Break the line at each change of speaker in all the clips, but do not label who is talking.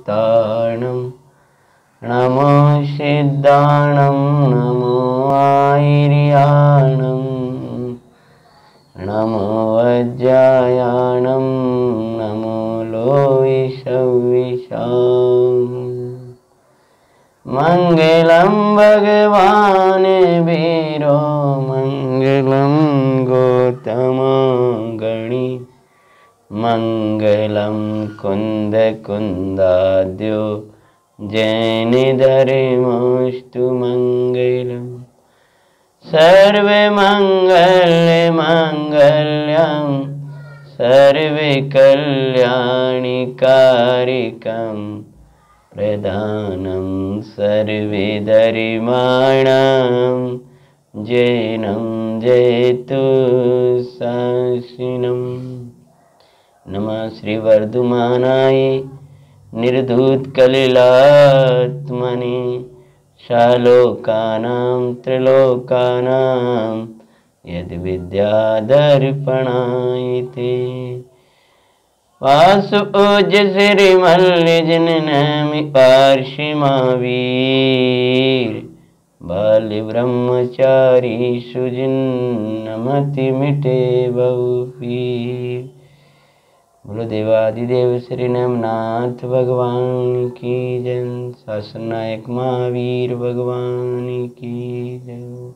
सिद्धाणं नमो सिद्धाणं नमो आयर्याणं नमो वज्रायाणं नमो लोहिषविषाम् मंगलम भगवान वीरो मंगलम गौतम गणी मंगलम कुंद कुंदाद्यो जैन धर्मस्तु मंगलम सर्वे मंगल मंगल्यम सर्वे कल्याणी कारिकम प्रदानं सर्वे धर्माणां जैनं जयतु शासिनम्। नमः श्री वर्धमानाय निर्धूतकलिलात्मने शालोकानां त्रिलोकानां यद्विद्यादर्पणायते वासुपूज श्रीमल्ल जननमि पार्षिमावीर बाल ब्रह्मचारी सुजिन्नमति मिटे बहुपीर। बोलो देवादिदेव श्री नमनाथ भगवान की जय। शासन नायक महावीर भगवान की जय।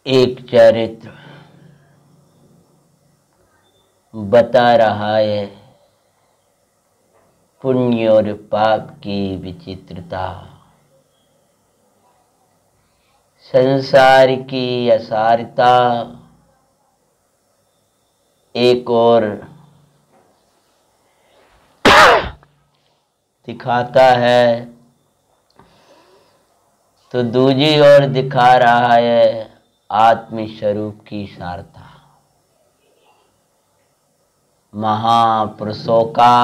एक चरित्र बता रहा है पुण्य और पाप की विचित्रता, संसार की असारता। एक और दिखाता है तो दूसरी ओर दिखा रहा है आत्मस्वरूप की सारता। महापुरुषों का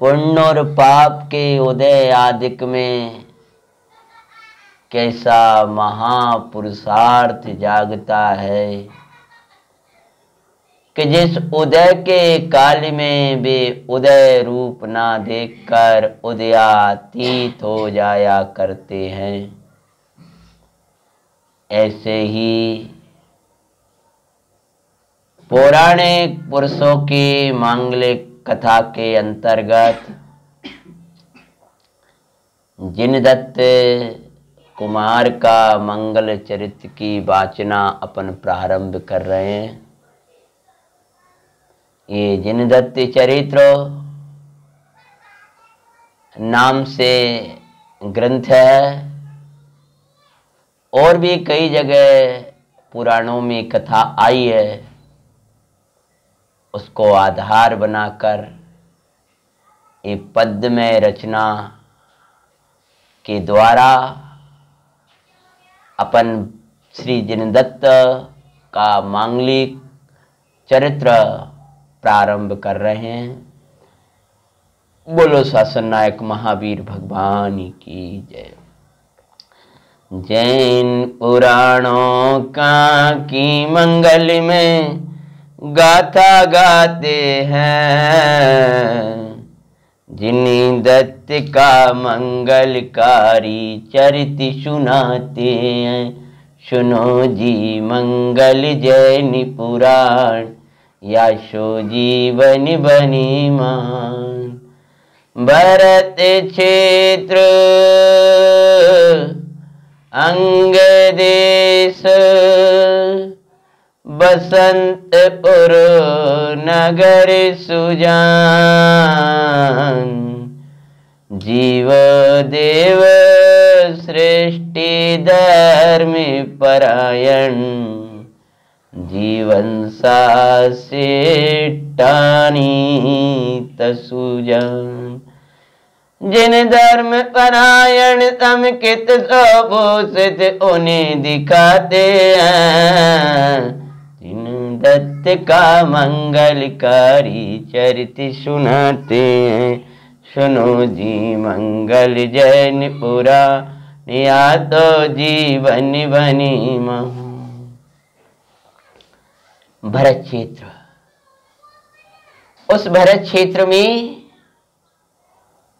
पुण्य और पाप के उदय आदिक में कैसा महापुरुषार्थ जागता है कि जिस उदय के काल में वे उदय रूप ना देखकर उदयातीत हो जाया करते हैं। ऐसे ही पौराणिक पुरुषों की मांगलिक कथा के अंतर्गत जिनदत्त कुमार का मंगल चरित्र की वाचना अपन प्रारंभ कर रहे हैं। ये जिनदत्त चरित्र नाम से ग्रंथ है और भी कई जगह पुराणों में कथा आई है। उसको आधार बनाकर ये पद्यमय रचना के द्वारा अपन श्री जिनदत्त का मांगलिक चरित्र प्रारंभ कर रहे हैं। बोलो शासन नायक महावीर भगवान की जय। जैन पुराणों का की मंगल में गाथा गाते हैं, जिनदत्त का मंगलकारी चरित्र सुनाते हैं। सुनो जी मंगल जैन पुराण, याशो जीवन बनी मान। भरत क्षेत्र अंग देश, बसंतपुर नगर सुजान। जीव देव सृष्टि धर्म परायण, जीवन सासे टानी तसुजान। जिन धर्म परायण तम कित सोभूषित उन्हें दिखाते हैं। जिनदत्त का मंगलकारी चरित्र सुनाते हैं। सुनो जी मंगल जैन पुराण, या तो जीवन बनी महु। भरत क्षेत्र उस भरत क्षेत्र में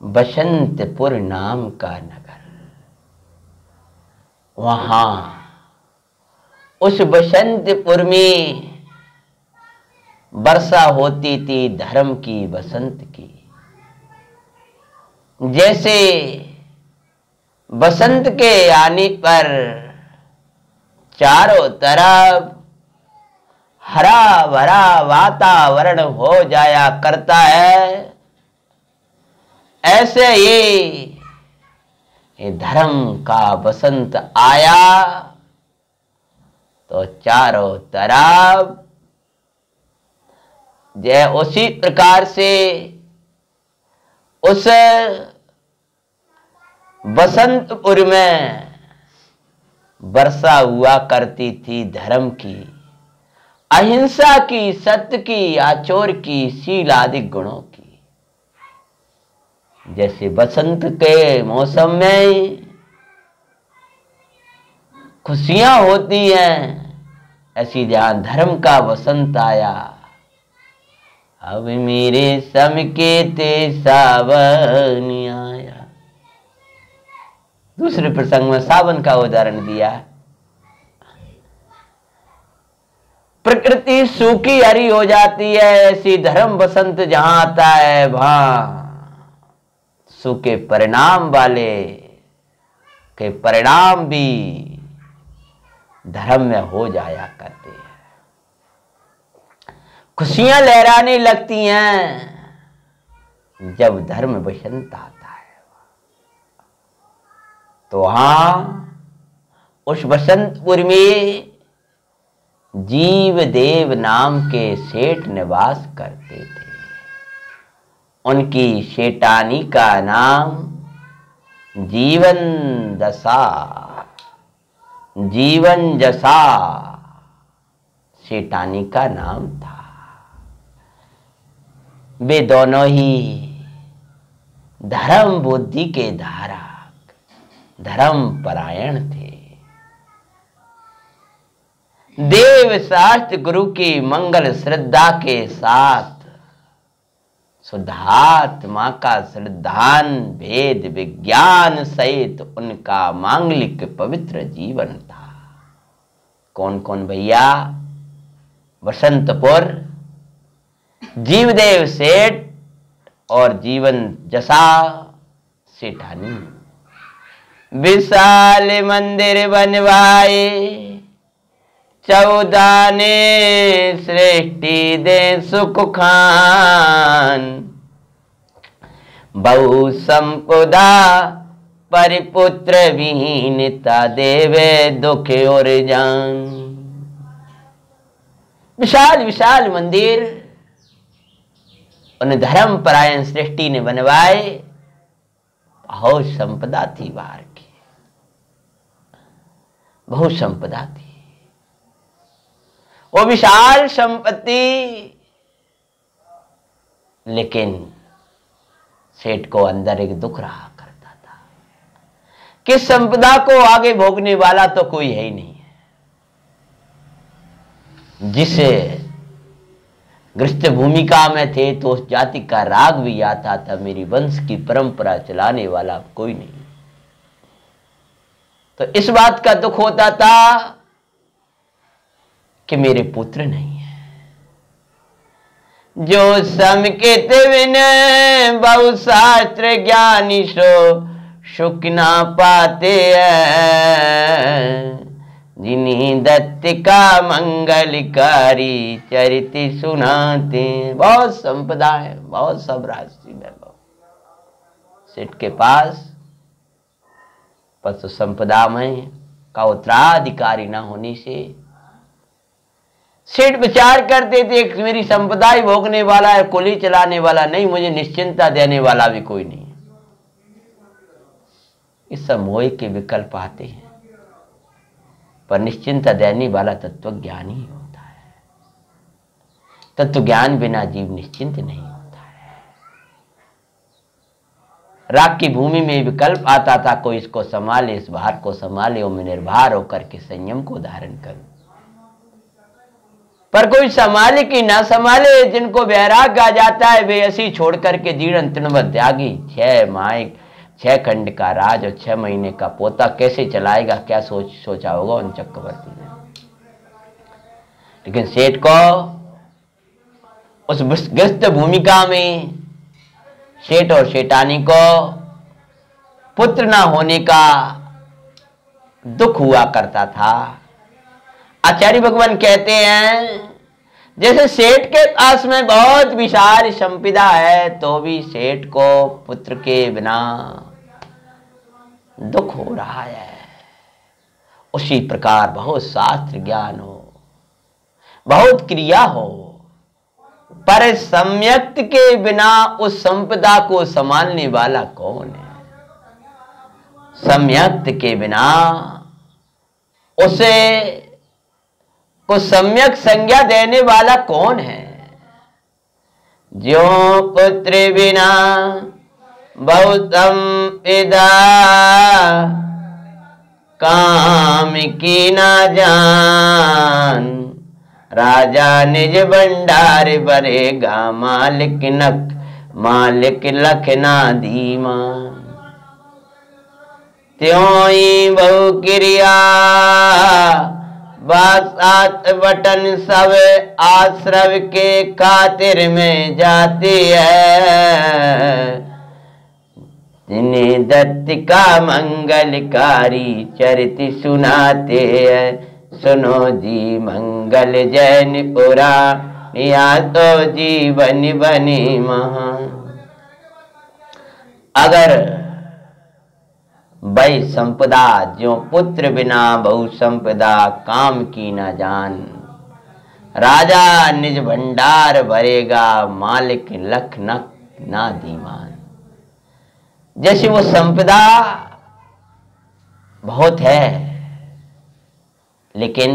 बसंतपुर नाम का नगर, वहां उस बसंतपुर में वर्षा होती थी धर्म की, बसंत की। जैसे बसंत के आने पर चारों तरफ हरा भरा वातावरण हो जाया करता है, ऐसे ये धर्म का बसंत आया तो चारों तरफ जय उसी प्रकार से उस बसंतपुर में वर्षा हुआ करती थी धर्म की, अहिंसा की, सत्य की, आचोर की, शील आदि गुणों की। जैसे बसंत के मौसम में खुशियां होती हैं, ऐसी जहां धर्म का बसंत आया, अब मेरे सम के ते सावन आया। दूसरे प्रसंग में सावन का उदाहरण दिया। प्रकृति सूखी हरी हो जाती है, ऐसी धर्म बसंत जहां आता है वहां सूखे परिणाम वाले के परिणाम भी धर्म में हो जाया करते हैं। खुशियां लहराने लगती हैं जब धर्म बसंत आता है। तो वहां उस बसंतपुर में जीव देव नाम के सेठ निवास करते थे। उनकी सेठानी का नाम जीवन दशा, जीवन जसा सेठानी का नाम था। वे दोनों ही धर्म बुद्धि के धारक, धर्म परायण थे। देव शास्त्र गुरु की मंगल श्रद्धा के साथ शुद्धात्मा का श्रद्धान भेद विज्ञान सहित उनका मांगलिक पवित्र जीवन था। कौन कौन भैया? बसंतपुर, जीवदेव सेठ और जीवन जसा सेठानी। विशाल मंदिर बनवाए, 14 ने सृष्टि दे सुख खान। बहु संपदा परिपुत्र विहीनता देवे दुख और जान। विशाल विशाल मंदिर उन धर्म परायण सृष्टि ने बनवाए। बहुत संपदा थी बाहर की, बहुत संपदा थी। वो विशाल संपत्ति, लेकिन सेठ को अंदर एक दुख रहा करता था कि संपदा को आगे भोगने वाला तो कोई है ही नहीं है। जिसे गृहस्थ भूमिका में थे तो उस जाति का राग भी आता था, मेरी वंश की परंपरा चलाने वाला कोई नहीं। तो इस बात का दुख होता था कि मेरे पुत्र नहीं है। जो समकित विनय बहु शास्त्र ज्ञानी सो सुख ना पाते हैं। जिन्हीं दत्त का मंगलकारी चरित सुनाते। बहुत संपदा है, बहुत सब राशि वैभव सेठ के पास, पशु संपदा में का उत्तराधिकारी ना होने से सेठ विचार करते थे कि मेरी संपदा ही भोगने वाला है, कुली चलाने वाला नहीं, मुझे निश्चिंतता देने वाला भी कोई नहीं। इस मोह के विकल्प आते हैं, पर निश्चिंतता देने वाला तत्व ज्ञान ही होता है। तत्व ज्ञान बिना जीव निश्चिंत नहीं होता है। राग की भूमि में विकल्प आता था, कोई इसको संभाले, इस भार को संभाले, और मैं निर्भर होकर के संयम को धारण करूं। पर कोई संभाले कि ना संभाले, जिनको वैराग्य आ जाता है वे ऐसी छोड़ करके जीर्ण तृणवत त्यागी। 6 खंड का राज और 6 महीने का पोता कैसे चलाएगा, क्या सोचा होगा उन चक्रवर्ती ने। लेकिन सेठ को उस ग्रस्त भूमिका में, सेठ और सेठानी को पुत्र ना होने का दुख हुआ करता था। आचार्य भगवान कहते हैं जैसे सेठ के पास में बहुत विशाल संपदा है तो भी सेठ को पुत्र के बिना दुख हो रहा है, उसी प्रकार बहुत शास्त्र ज्ञान हो, बहुत क्रिया हो, पर सम्यक के बिना उस संपदा को संभालने वाला कौन है? सम्यक के बिना उसे को सम्यक संज्ञा देने वाला कौन है? ज्यों पुत्र बिना बहुत संपदा, काम की ना जान, राजा निज भंडार भरेगा, मालिक लख ना दीमान। त्यों ही बहु क्रिया बात बटन सब आश्रव के खातिर में जाती है, जिन्हें दत्त का मंगलकारी चरित सुनाते हैं। सुनो जी मंगल जैन पुराण, या तो जीवन बनी महान। अगर वही संपदा जो पुत्र बिना बहु संपदा, काम की न जान, राजा निज भंडार भरेगा, मालिक लख ना दीमान। जैसे वो संपदा बहुत है लेकिन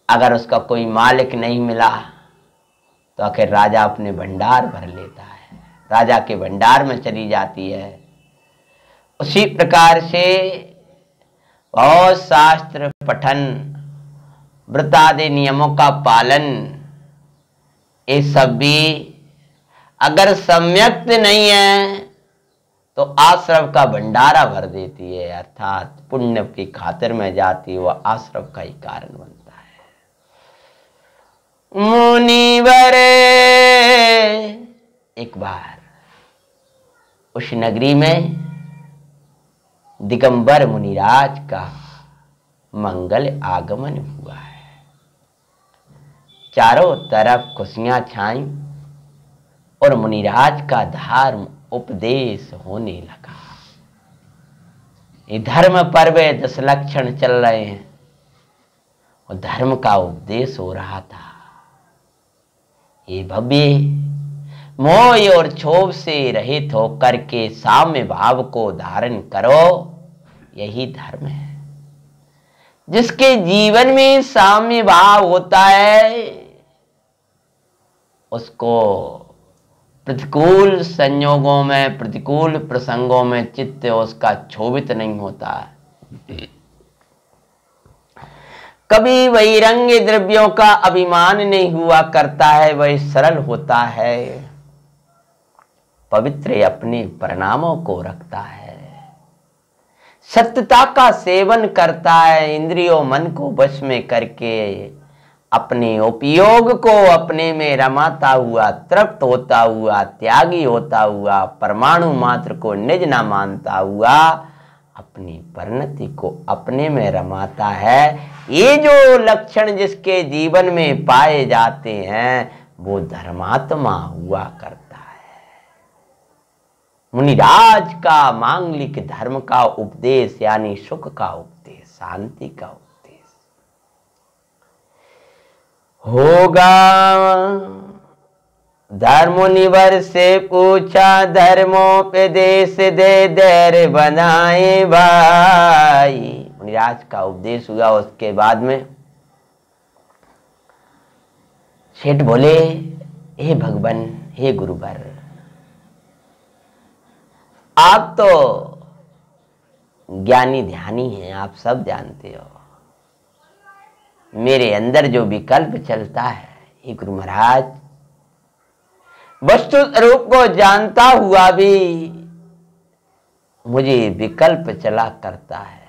अगर उसका कोई मालिक नहीं मिला तो आखिर राजा अपने भंडार भर लेता है, राजा के भंडार में चली जाती है। उसी प्रकार से बहुत शास्त्र पठन, व्रत आदि नियमों का पालन, ये सब भी अगर सम्यक नहीं है तो आश्रव का भंडारा भर देती है, अर्थात पुण्य की खातिर में जाती है, वह आश्रव का ही कारण बनता है। मुनिवर एक बार उस नगरी में दिगंबर मुनिराज का मंगल आगमन हुआ है। चारों तरफ खुशियां छाई और मुनिराज का धर्म उपदेश होने लगा। ये धर्म पर्व 10 लक्षण चल रहे हैं और धर्म का उपदेश हो रहा था। ये भव्य मोह और क्षोभ से रहित होकर के साम्य भाव को धारण करो, यही धर्म है। जिसके जीवन में साम्य भाव होता है उसको प्रतिकूल संयोगों में, प्रतिकूल प्रसंगों में चित्त उसका क्षोभित नहीं होता। कभी वैरंग द्रव्यों का अभिमान नहीं हुआ करता है, वह सरल होता है, पवित्र अपने परिणामों को रखता है, सत्यता का सेवन करता है, इंद्रियों मन को वश में करके अपने उपयोग को अपने में रमाता हुआ, तृप्त होता हुआ, त्यागी होता हुआ, परमाणु मात्र को निज न मानता हुआ अपनी परिणति को अपने में रमाता है। ये जो लक्षण जिसके जीवन में पाए जाते हैं वो धर्मात्मा हुआ करता है। मुनिराज का मांगलिक धर्म का उपदेश यानी सुख का उपदेश, शांति का उपदेश होगा। धर्मुनिवर से पूछा, धर्मोपदेश दे धैर्य बनाए भाई। मुनिराज का उपदेश हुआ। उसके बाद में सेठ बोले, हे भगवान, हे गुरुवर, आप तो ज्ञानी ध्यानी हैं, आप सब जानते हो, मेरे अंदर जो विकल्प चलता है, हे गुरु महाराज, वस्तु रूप को जानता हुआ भी मुझे विकल्प चला करता है,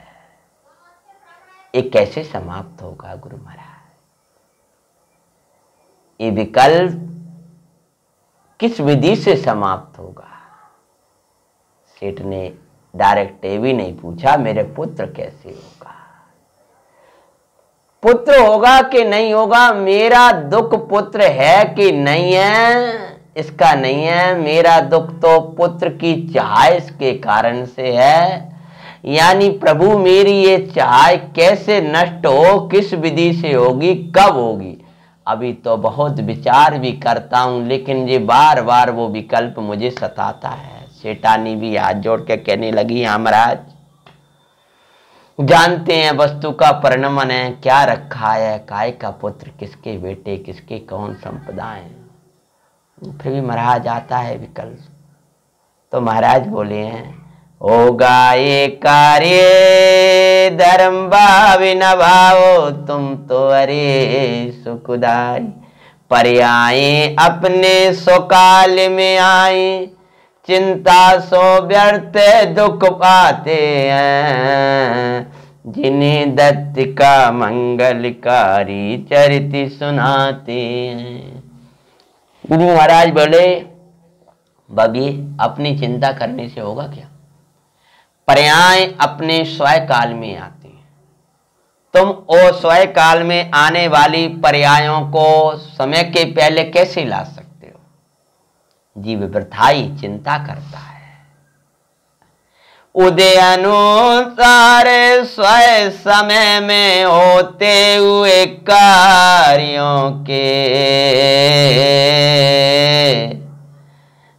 ये कैसे समाप्त होगा गुरु महाराज? ये विकल्प किस विधि से समाप्त होगा? सेठ ने डायरेक्ट ये भी नहीं पूछा मेरे पुत्र कैसे होगा, पुत्र होगा कि नहीं होगा, मेरा दुख पुत्र है कि नहीं है इसका नहीं है, मेरा दुख तो पुत्र की चाह के कारण से है। यानी प्रभु मेरी ये चाह कैसे नष्ट हो, किस विधि से होगी, कब होगी, अभी तो बहुत विचार भी करता हूं, लेकिन ये बार बार वो विकल्प मुझे सताता है। सेठानी भी हाथ जोड़ के कहने लगी, हाँ महाराज, जानते हैं वस्तु का परिणमन है, क्या रखा है, काय का पुत्र, किसके बेटे, किसके कौन संपदाएं, फिर भी महाराज आता है विकल्प। तो महाराज बोले हैं, होगा ये कार्य धर्म भाव न भावो, तुम तो अरे सुखदाई, पर्याय अपने सुकाल में आए, चिंता सो व्यर्थ गुख पाते हैं, जिन्हें दत्त का मंगलकारी चरित सुनाते हैं। गुरु महाराज बोले, बबी अपनी चिंता करने से होगा क्या? पर्याय अपने स्वयं काल में आते हैं, तुम ओ स्वयं काल में आने वाली पर्यायों को समय के पहले कैसे ला सकते हो? जीव वृथाई चिंता करता है। उदय अनुसार स्वयं समय में होते हुए कार्यों के,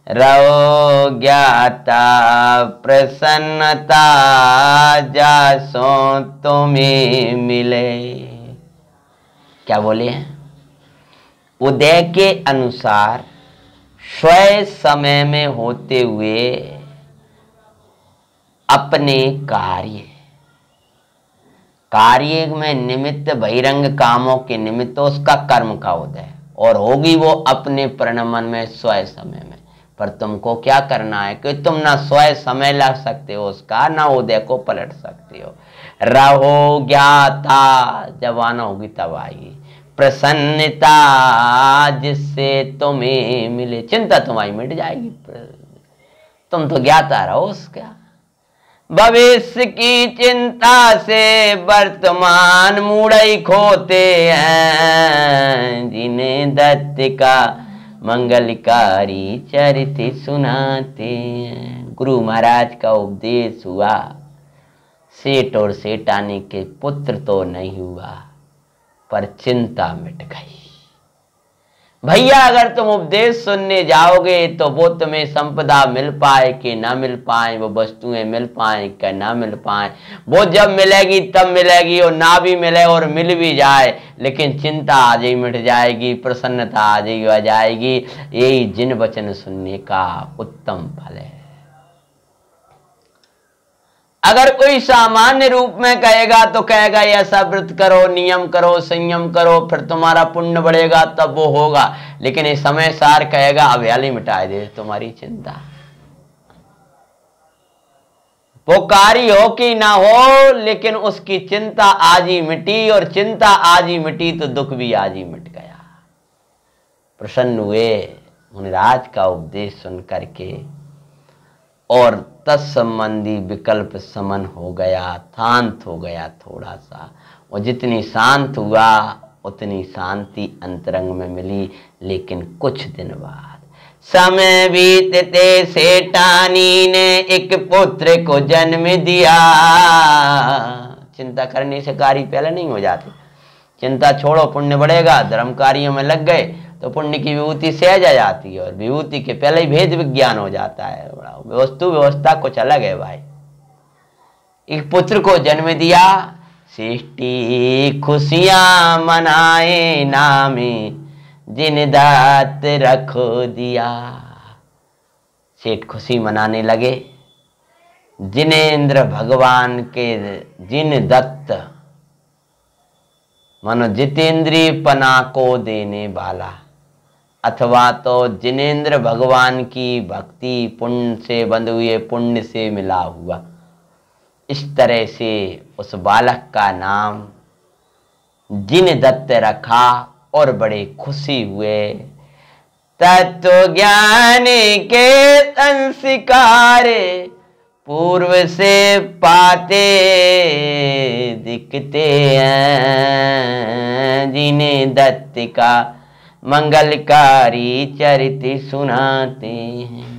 रहो ज्ञाता प्रसन्नता जासो तुम्हें मिले। क्या बोले हैं? उदय के अनुसार स्वयं समय में होते हुए अपने कार्य में निमित्त बहिरंग कामों के निमित्त उसका कर्म का उदय, और होगी वो अपने परिणमन में स्वयं समय में। पर तुमको क्या करना है कि तुम ना स्वयं समय ला सकते हो उसका, ना उदय को पलट सकते हो। रहो ज्ञाता, जब आना होगी तब आएगी, प्रसन्नता जिससे तुम्हें मिले, चिंता तुम्हारी मिट जाएगी, तुम तो ज्ञाता रहो उसका। भविष्य की चिंता से वर्तमान मूढ़ई खोते हैं, जिन्हें दत्त का मंगलकारी चरित सुनाते हैं। गुरु महाराज का उपदेश हुआ, सेठ और सेठानी के पुत्र तो नहीं हुआ, पर चिंता मिट गई। भैया अगर तुम उपदेश सुनने जाओगे तो वो तुम्हें संपदा मिल पाए कि ना मिल पाए, वो वस्तुएं मिल पाए कि ना मिल पाए, वो जब मिलेगी तब मिलेगी, और ना भी मिले और मिल भी जाए, लेकिन चिंता आज ही मिट जाएगी, प्रसन्नता आज ही हो जाएगी। यही जिन वचन सुनने का उत्तम फल है। अगर कोई सामान्य रूप में कहेगा तो कहेगा ऐसा व्रत करो, नियम करो, संयम करो, फिर तुम्हारा पुण्य बढ़ेगा, तब वो होगा। लेकिन ये समय सार कहेगा हरियाली मिटा दे तुम्हारी चिंता। वो कार्य हो कि ना हो, लेकिन उसकी चिंता आज ही मिटी, और चिंता आज ही मिटी तो दुख भी आज ही मिट गया। प्रसन्न हुए मुनिराज का उपदेश सुन करके, और तत्संबंधी विकल्प समन हो गया, शांत हो गया थोड़ा सा। और जितनी शांत हुआ उतनी शांति अंतरंग में मिली। लेकिन कुछ दिन बाद समय बीतते सेठानी ने एक पुत्र को जन्म दिया। चिंता करने से कार्य पहले नहीं हो जाते। चिंता छोड़ो, पुण्य बढ़ेगा, धर्म कार्यों में लग गए तो पुण्य की विभूति सहज आ जाती है, और विभूति के पहले ही भेद विज्ञान हो जाता है। वस्तु व्यवस्था कुछ अलग है भाई। एक पुत्र को जन्म दिया, सृष्टि खुशियां मनाए नामे जिन दात रखो दिया। सेठ खुशी मनाने लगे, जिनेंद्र भगवान के जिन दत्त मानो जितेंद्रिय पना को देने वाला, अथवा तो जिनेंद्र भगवान की भक्ति पुण्य से बंधे हुए, पुण्य से मिला हुआ। इस तरह से उस बालक का नाम जिन दत्त रखा और बड़े खुशी हुए। तत्व ज्ञान के संस्कार पूर्व से पाते दिखते हैं, जिन्हें दत्त का मंगलकारी चरित्र सुनाते हैं।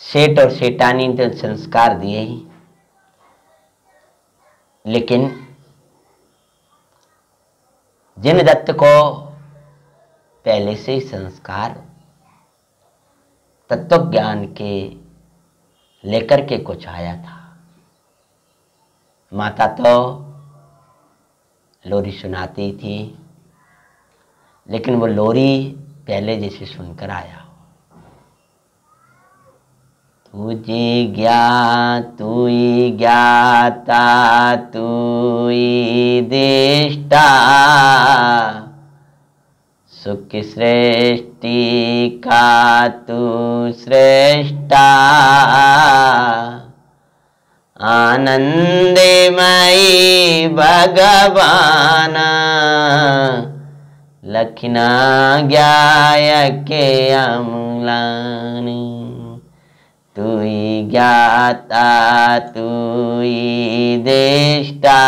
सेठ और सेठानी ने तो संस्कार दिए ही, लेकिन जिन दत्त को पहले से ही संस्कार तत्व ज्ञान के लेकर के कुछ आया था, माता तो लोरी सुनाती थी, लेकिन वो लोरी पहले जैसे सुनकर आया। तुझे तू ही ज्ञाता तू ही देष्टा, सुख सृष्टि का तू श्रेष्ठा, आनंदमयी भगवान लखना ज्ञाय के अम्लानी। तू ही ज्ञाता तू ही देष्टा,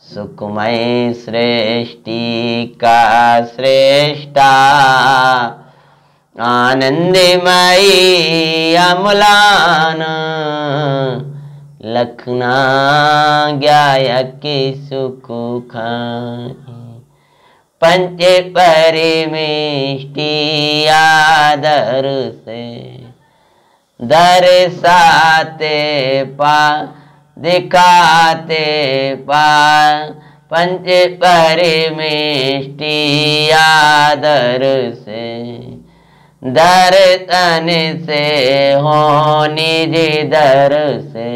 सुखमय सृष्टि का श्रेष्ठा, आनंदमयी अम्लान लखना ज्ञाय के सुख खाए। पंच परमेष्टि आदर से दर्शाते पा दिखाते पा, पंच परमेष्टि आदर से दर्शन से हो निज दर से,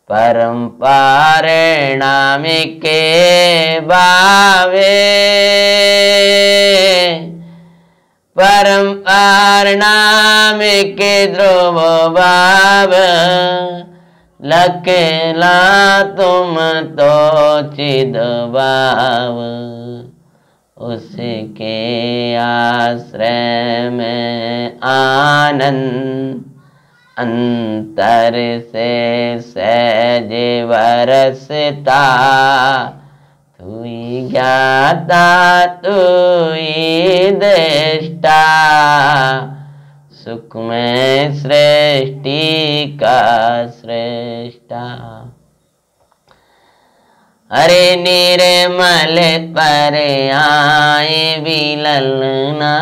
परम परिणाम के भावे, परम परिणाम के ध्रुव भाव, लखला तुम तो चिद भाव, उसके आश्रय में आनंद, अंतर से सहज बरसता। तू ही ज्ञाता तू ही दृष्टा, सुख में सृष्टि का श्रेष्ठा। अरे निर्मल पर आए विललना,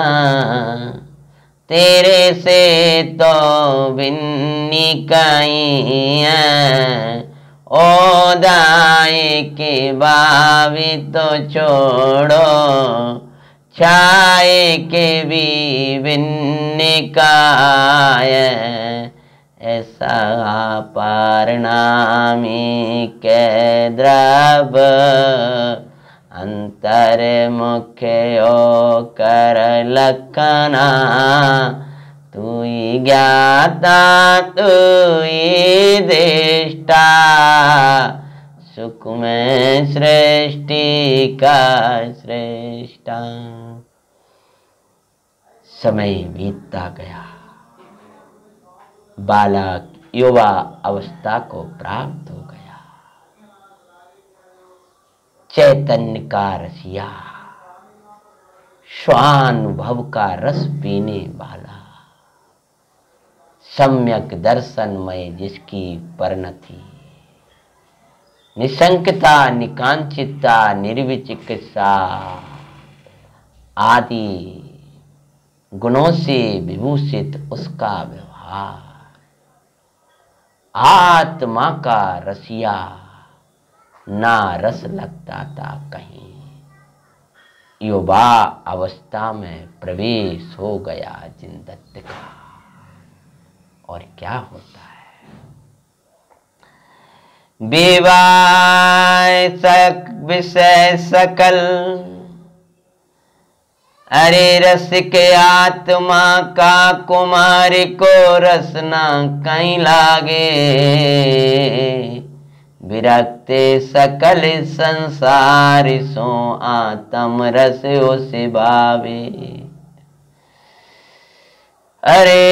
तेरे से तो बिन्नी कहीं ओ दाए के बावी तो छोड़ो, छाए के भी बिन्नी काय, ऐसा परिणामी के द्रव, अंतर मुख्य कर लखना। तू ही ज्ञाता तू ही देष्टा, सुख में सृष्टि का श्रेष्ठा। समय बीतता गया, बालक युवा अवस्था को प्राप्त हो गया। चैतन्य का रसिया, स्वानुभव का रस पीने वाला, सम्यक दर्शनमय जिसकी परिणति, निशंकता निकांचिता निर्विचिकित्सा आदि गुणों से विभूषित उसका व्यवहार, आत्मा का रसिया, ना रस लगता था कहीं। युवा अवस्था में प्रवेश हो गया जिन दत्त का। और क्या होता है, विषय सकल, अरे रस के आत्मा का कुमार को रसना कहीं लागे, विरक्ते सकल संसार सो आत्म रस उस भावे। अरे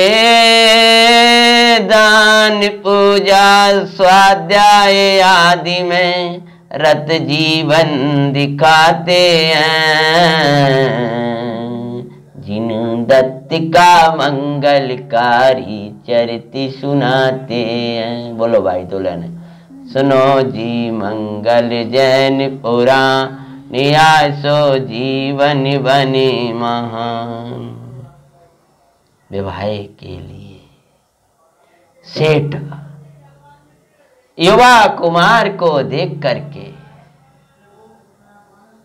दान पूजा स्वाध्याय आदि में रत जीवन दिखाते हैं, जिन दत्त का मंगलकारी चरित्र सुनाते हैं। बोलो भाई दुल्हन, सुनो जी मंगल जैन पुराण, नियासो जीवन बने महान। विवाह के लिए सेठ युवा कुमार को देख करके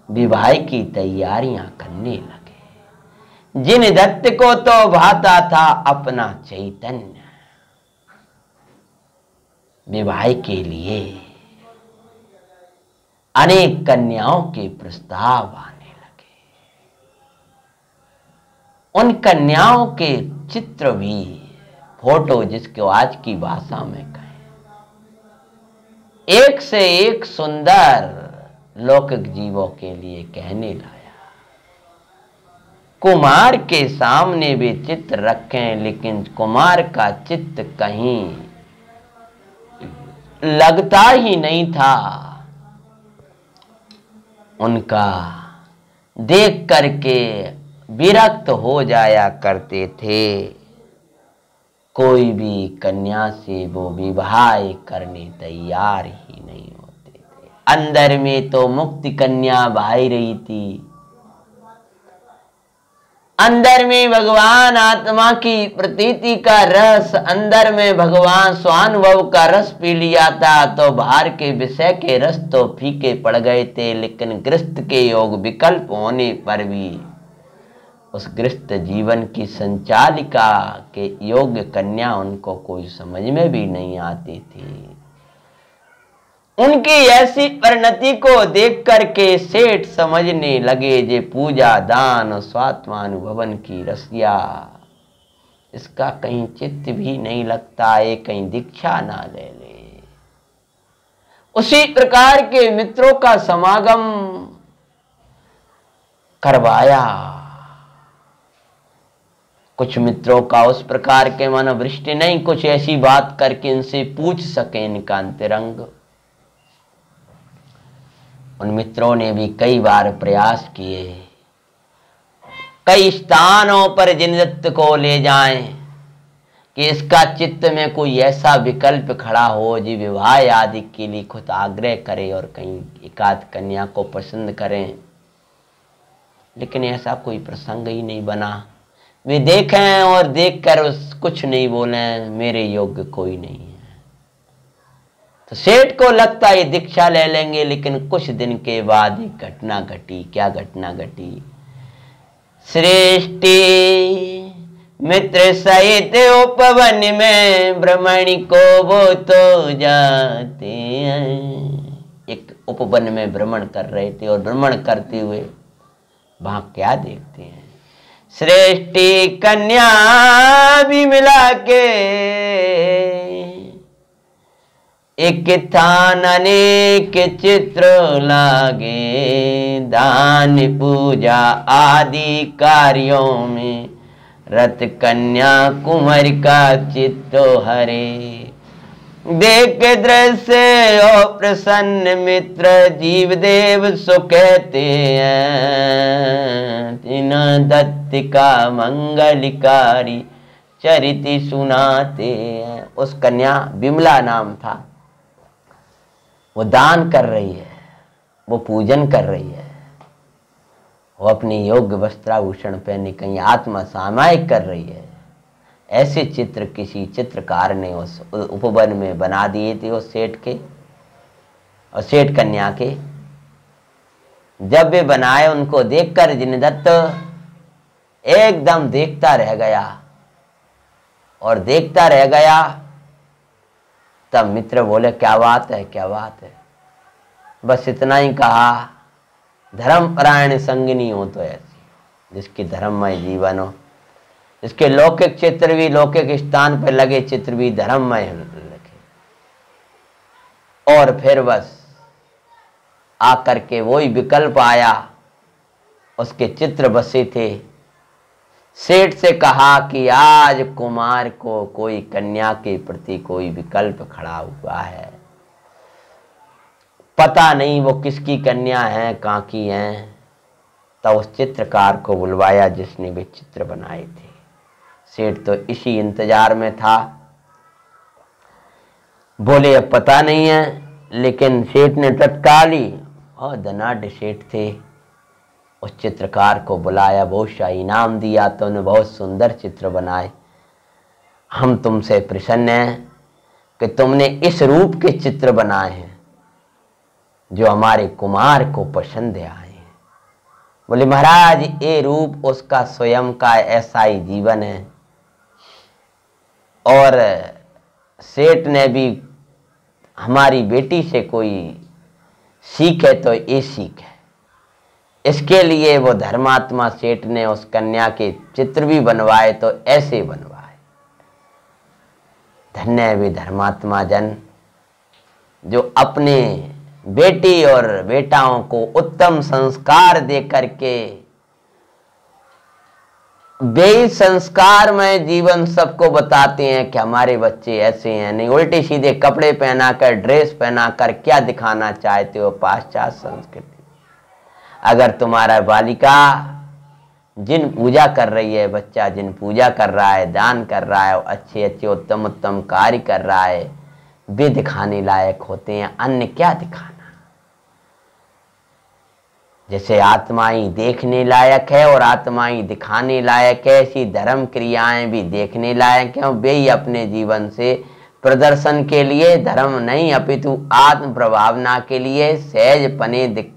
विवाह की तैयारियां करने लगे। जिन दत्त को तो भाता था अपना चैतन्य, विवाह के लिए अनेक कन्याओं के प्रस्ताव आने लगे। उन कन्याओं के चित्र भी, फोटो जिसको आज की भाषा में कहें, एक से एक सुंदर लौकिक जीवों के लिए कहने लाया। कुमार के सामने वे चित्र रखें, लेकिन कुमार का चित्त कहीं लगता ही नहीं था। उनका देख करके विरक्त हो जाया करते थे। कोई भी कन्या से वो विवाह करने तैयार ही नहीं होते थे। अंदर में तो मुक्ति कन्या बहाई रही थी, अंदर में भगवान आत्मा की प्रतीति का रस, अंदर में भगवान स्वानुभव का रस पी लिया था, तो बाहर के विषय के रस तो फीके पड़ गए थे। लेकिन गृहस्थ के योग विकल्प होने पर भी उस गृहस्थ जीवन की संचालिका के योग्य कन्या उनको कोई समझ में भी नहीं आती थी। उनकी ऐसी परिणति को देख करके सेठ समझने लगे, जे पूजा दान स्वात्मानुभवन की रसिया, इसका कहीं चित्त भी नहीं लगता है, कहीं दीक्षा ना ले ले। उसी प्रकार के मित्रों का समागम करवाया। कुछ मित्रों का उस प्रकार के मनोवृष्टि नहीं, कुछ ऐसी बात करके इनसे पूछ सके इनका अंतरंग। उन मित्रों ने भी कई बार प्रयास किए, कई स्थानों पर जिन दत्त को ले जाएं कि इसका चित्त में कोई ऐसा विकल्प खड़ा हो जो विवाह आदि के लिए खुद आग्रह करे और कहीं एकाध कन्या को पसंद करें, लेकिन ऐसा कोई प्रसंग ही नहीं बना। वे देखें और देखकर कुछ नहीं बोले, मेरे योग्य कोई नहीं है। तो सेठ को लगता है दीक्षा ले लेंगे, लेकिन कुछ दिन के बाद एक घटना घटी। क्या घटना घटी? सृष्टि मित्र सहित उपवन में भ्रमण को वो तो जाते हैं। एक उपवन में भ्रमण कर रहे थे और भ्रमण करते हुए वहां क्या देखते हैं? सृष्टि कन्या भी मिला के एक थान अनेक चित्र लागे, दान पूजा आदि कार्यों में रत कन्या कुंवर का चित्तो हरे। देख दृश्य ओ प्रसन्न मित्र जीव देव सो कहते हैं, तीन दत्त का मंगलकारी चरित्र सुनाते हैं। उस कन्या विमला नाम था। वो दान कर रही है, वो पूजन कर रही है, वो अपनी योग्य वस्त्राभूषण पहने कहीं आत्मा सामायिक कर रही है। ऐसे चित्र किसी चित्रकार ने उस उपवन में बना दिए थे उस सेठ के और सेठ कन्या के। जब वे बनाए, उनको देखकर जिनदत्त एकदम देखता रह गया और देखता रह गया। तब मित्र बोले क्या बात है, क्या बात है। बस इतना ही कहा, धर्म परायण संगिनी हो तो ऐसी, जिसकी धर्ममय जीवन हो, जिसके लौकिक चित्र भी, लौकिक स्थान पर लगे चित्र भी धर्ममय लगे। और फिर बस आकर के वही विकल्प आया, उसके चित्र बसे थे। सेठ से कहा कि आज कुमार को कोई कन्या के प्रति कोई विकल्प खड़ा हुआ है, पता नहीं वो किसकी कन्या है, कहाँ की है। तब उस चित्रकार को बुलवाया जिसने वे चित्र बनाए थे। सेठ तो इसी इंतजार में था। बोले अब पता नहीं है, लेकिन सेठ ने तत्काल ही, और धनाढ़ सेठ थे, उस चित्रकार को बुलाया, बहुत सा इनाम दिया। तो उन्हें बहुत सुंदर चित्र बनाए। हम तुमसे प्रसन्न हैं कि तुमने इस रूप के चित्र बनाए हैं जो हमारे कुमार को पसंद आए हैं। बोले महाराज, ये रूप उसका स्वयं का ऐसा ही जीवन है, और सेठ ने भी हमारी बेटी से कोई सीख है तो ये सीख है। इसके लिए वो धर्मात्मा सेठ ने उस कन्या के चित्र भी बनवाए तो ऐसे बनवाए। धन्य है वे धर्मात्मा जन जो अपने बेटी और बेटाओं को उत्तम संस्कार दे करके वे संस्कारमय जीवन सबको बताते हैं कि हमारे बच्चे ऐसे हैं। नहीं उल्टे सीधे कपड़े पहनाकर, ड्रेस पहनाकर क्या दिखाना चाहते हो पाश्चात्य संस्कृति। अगर तुम्हारा बालिका जिन पूजा कर रही है, बच्चा जिन पूजा कर रहा है, दान कर रहा है, अच्छे अच्छे उत्तम उत्तम कार्य कर रहा है, वे दिखाने लायक होते हैं। अन्य क्या दिखाना। जैसे आत्मा ही देखने लायक है और आत्मा ही दिखाने लायक है, ऐसी धर्म क्रियाएं भी देखने लायक है। वे ही अपने जीवन से प्रदर्शन के लिए, धर्म नहीं अपितु आत्म प्रभावना के लिए सहज पने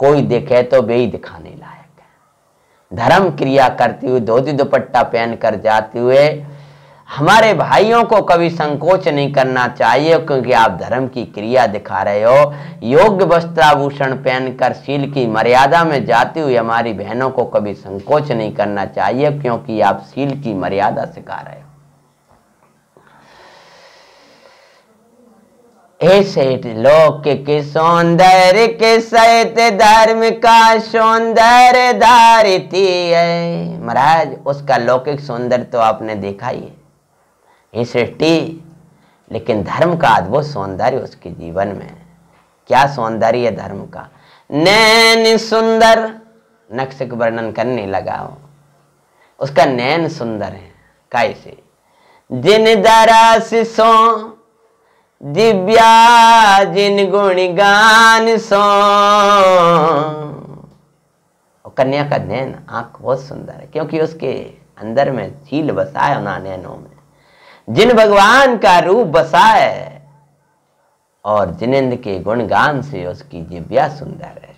कोई दिखे तो वे ही दिखाने लायक है। धर्म क्रिया करते हुए, धोती दुपट्टा पहन कर जाते हुए हमारे भाइयों को कभी संकोच नहीं करना चाहिए, क्योंकि आप धर्म की क्रिया दिखा रहे हो। योग्य वस्त्राभूषण पहनकर शील की मर्यादा में जाती हुई हमारी बहनों को कभी संकोच नहीं करना चाहिए, क्योंकि आप शील की मर्यादा सिखा रहे हो। ऐसे लोक के सौंदर्य के सहित धर्म का सौंदर्य धारती है। महाराज, उसका लौकिक सौंदर्य तो आपने देखा ही है, ये सृष्टि, लेकिन धर्म का अद्भुत सौंदर्य उसके जीवन में। क्या सौंदर्य है धर्म का। नैन सुंदर, नक्श का वर्णन करने लगा हूं, उसका नैन सुंदर है। कैसे। जिन दरस सो दिव्या, जिन गुण गान सो। कन्या का नैन, आंख बहुत सुंदर है, क्योंकि उसके अंदर में शील बसा है उन नैनों में। जिन भगवान का रूप बसा है और जिनेंद्र के गुणगान से उसकी जिव्या सुंदर है।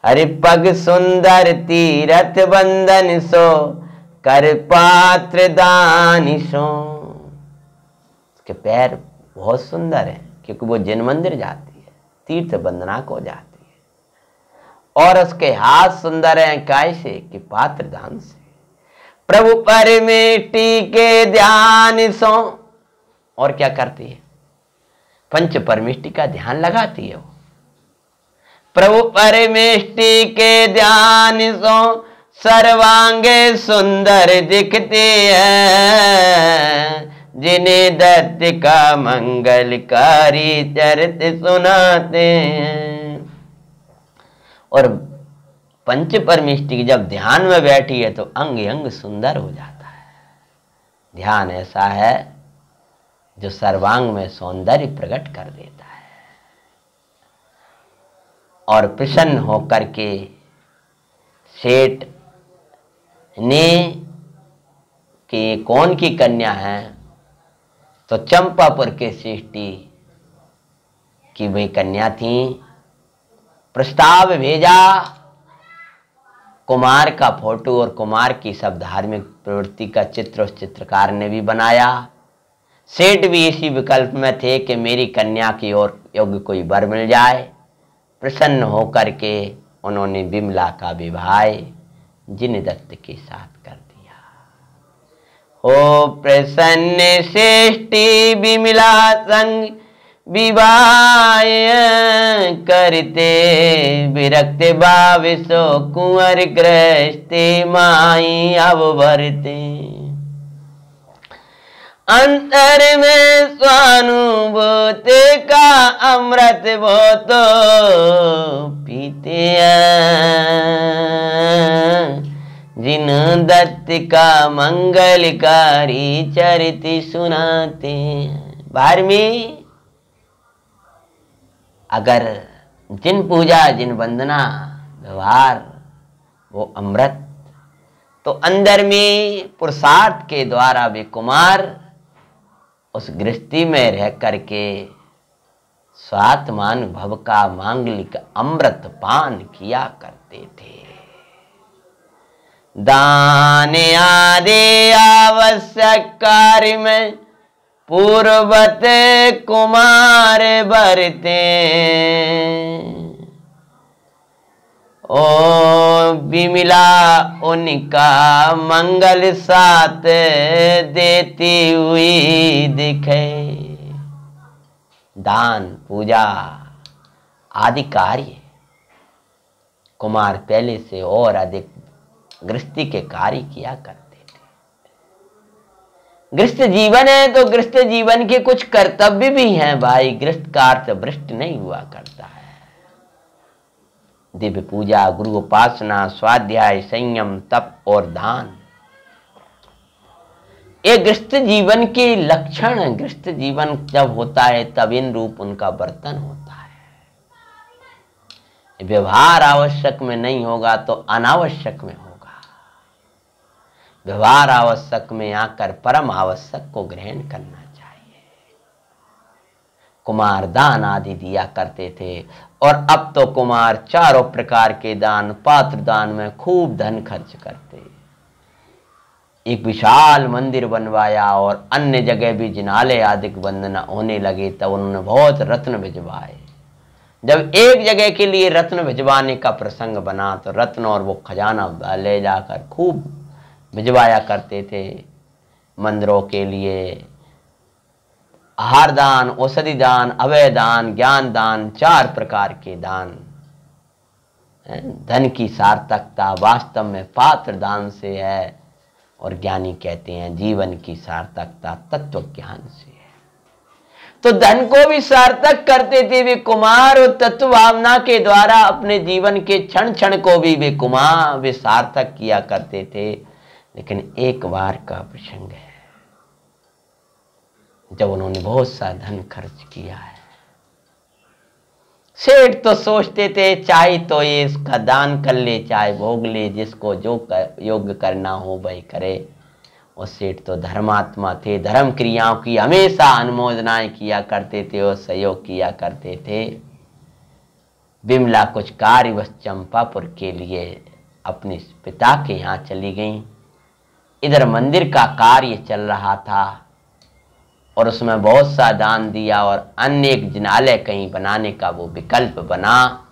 अरे पग सुंदर तीरथ बंधन सो, कर पात्र दान सो। उसके पैर बहुत सुंदर है, क्योंकि वो जिन मंदिर जाती है, तीर्थ बंदना को जाती है। और उसके हाथ सुंदर हैं, कैसे कि पात्र दान से। प्रभु परमेष्टि के ध्यान सो। और क्या करती है। पंच परमेष्टि का ध्यान लगाती है वो। प्रभु परमेष्टि के ध्यान सो, सर्वांगे सुंदर दिखते हैं। जिन्हें दत्त का मंगलकारी चरित सुनाते हैं। और पंच परमेष्टि जब ध्यान में बैठी है तो अंग अंग सुंदर हो जाता है। ध्यान ऐसा है जो सर्वांग में सौंदर्य प्रकट कर देता है। और प्रसन्न होकर के सेठ ने कि कौन की कन्या है, तो चंपापुर के सृष्टि की वही कन्या थी। प्रस्ताव भेजा, कुमार का फोटो और कुमार की सब धार्मिक प्रवृत्ति का चित्र उस चित्रकार ने भी बनाया। सेठ भी इसी विकल्प में थे कि मेरी कन्या की ओर योग्य कोई वर मिल जाए। प्रसन्न होकर के उन्होंने विमला का विवाह जिनदत्त के साथ कर दिया। हो प्रसन्न श्रेष्ठी विमला संग विवाह करते, विरक्त भाव सो कुंवर ग्रस्ते माई अब भरते। अंतर में स्वानुभूति का अमृत वो तो पीते जिन दत्त का मंगलकारी चरित सुनाते। 12वीं, अगर जिन पूजा जिन वंदना व्यवहार वो अमृत, तो अंदर में पुरुषार्थ के द्वारा वे कुमार उस गृहस्थी में रह करके स्वात्मान भव का मांगलिक अमृत पान किया करते थे। दान आदि आवश्यक कार्य में पूर्वत कुमार बरते। ओ विमला उनका मंगल साथ देती हुई दिखे। दान पूजा आदि कार्य कुमार पहले से और अधिक गृहस्थी के कार्य किया करते थे। गृहस्थ जीवन है तो गृहस्थ जीवन के कुछ कर्तव्य भी हैं भाई। गृहस्थ का अर्थ भ्रष्ट नहीं हुआ करता है। दिव्य पूजा, गुरु उपासना, स्वाध्याय, संयम, तप और दान, ये गृहस्थ जीवन के लक्षण हैं। गृहस्थ जीवन जब होता है तब इन रूप उनका बर्तन होता है। व्यवहार आवश्यक में नहीं होगा तो अनावश्यक में होगा। व्यवहार आवश्यक में आकर परम आवश्यक को ग्रहण करना चाहिए। कुमार दान आदि दिया करते थे और अब तो कुमार चारों प्रकार के दान, पात्र दान में खूब धन खर्च करते। एक विशाल मंदिर बनवाया और अन्य जगह भी जिनालय आदि वंदना होने लगे तब उन्होंने बहुत रत्न भिजवाए। जब एक जगह के लिए रत्न भिजवाने का प्रसंग बना तो रत्न और वो खजाना ले जाकर खूब भिजवाया करते थे। मंदिरों के लिए आहार दान, औषधि दान, अभय दान, ज्ञान दान, 4 प्रकार के दान। धन की सार्थकता वास्तव में पात्र दान से है और ज्ञानी कहते हैं जीवन की सार्थकता तत्व ज्ञान से है। तो धन को भी सार्थक करते थे वे कुमार और तत्व भावना के द्वारा अपने जीवन के क्षण क्षण को भी वे सार्थक किया करते थे। लेकिन एक बार का प्रसंग है जब उन्होंने बहुत सा धन खर्च किया है। सेठ तो सोचते थे चाहे तो ये इसका दान कर ले, चाहे भोग ले, जिसको जो योग्य करना हो वही करे। और सेठ तो धर्मात्मा थे, धर्म क्रियाओं की हमेशा अनुमोदनाएं किया करते थे और सहयोग किया करते थे। विमला कुछ कार्यवश चंपापुर के लिए अपने पिता के यहाँ चली गईं। इधर मंदिर का कार्य चल रहा था और उसमें बहुत सा दान दिया और अन्य एक जिनालय कहीं बनाने का वो विकल्प बना।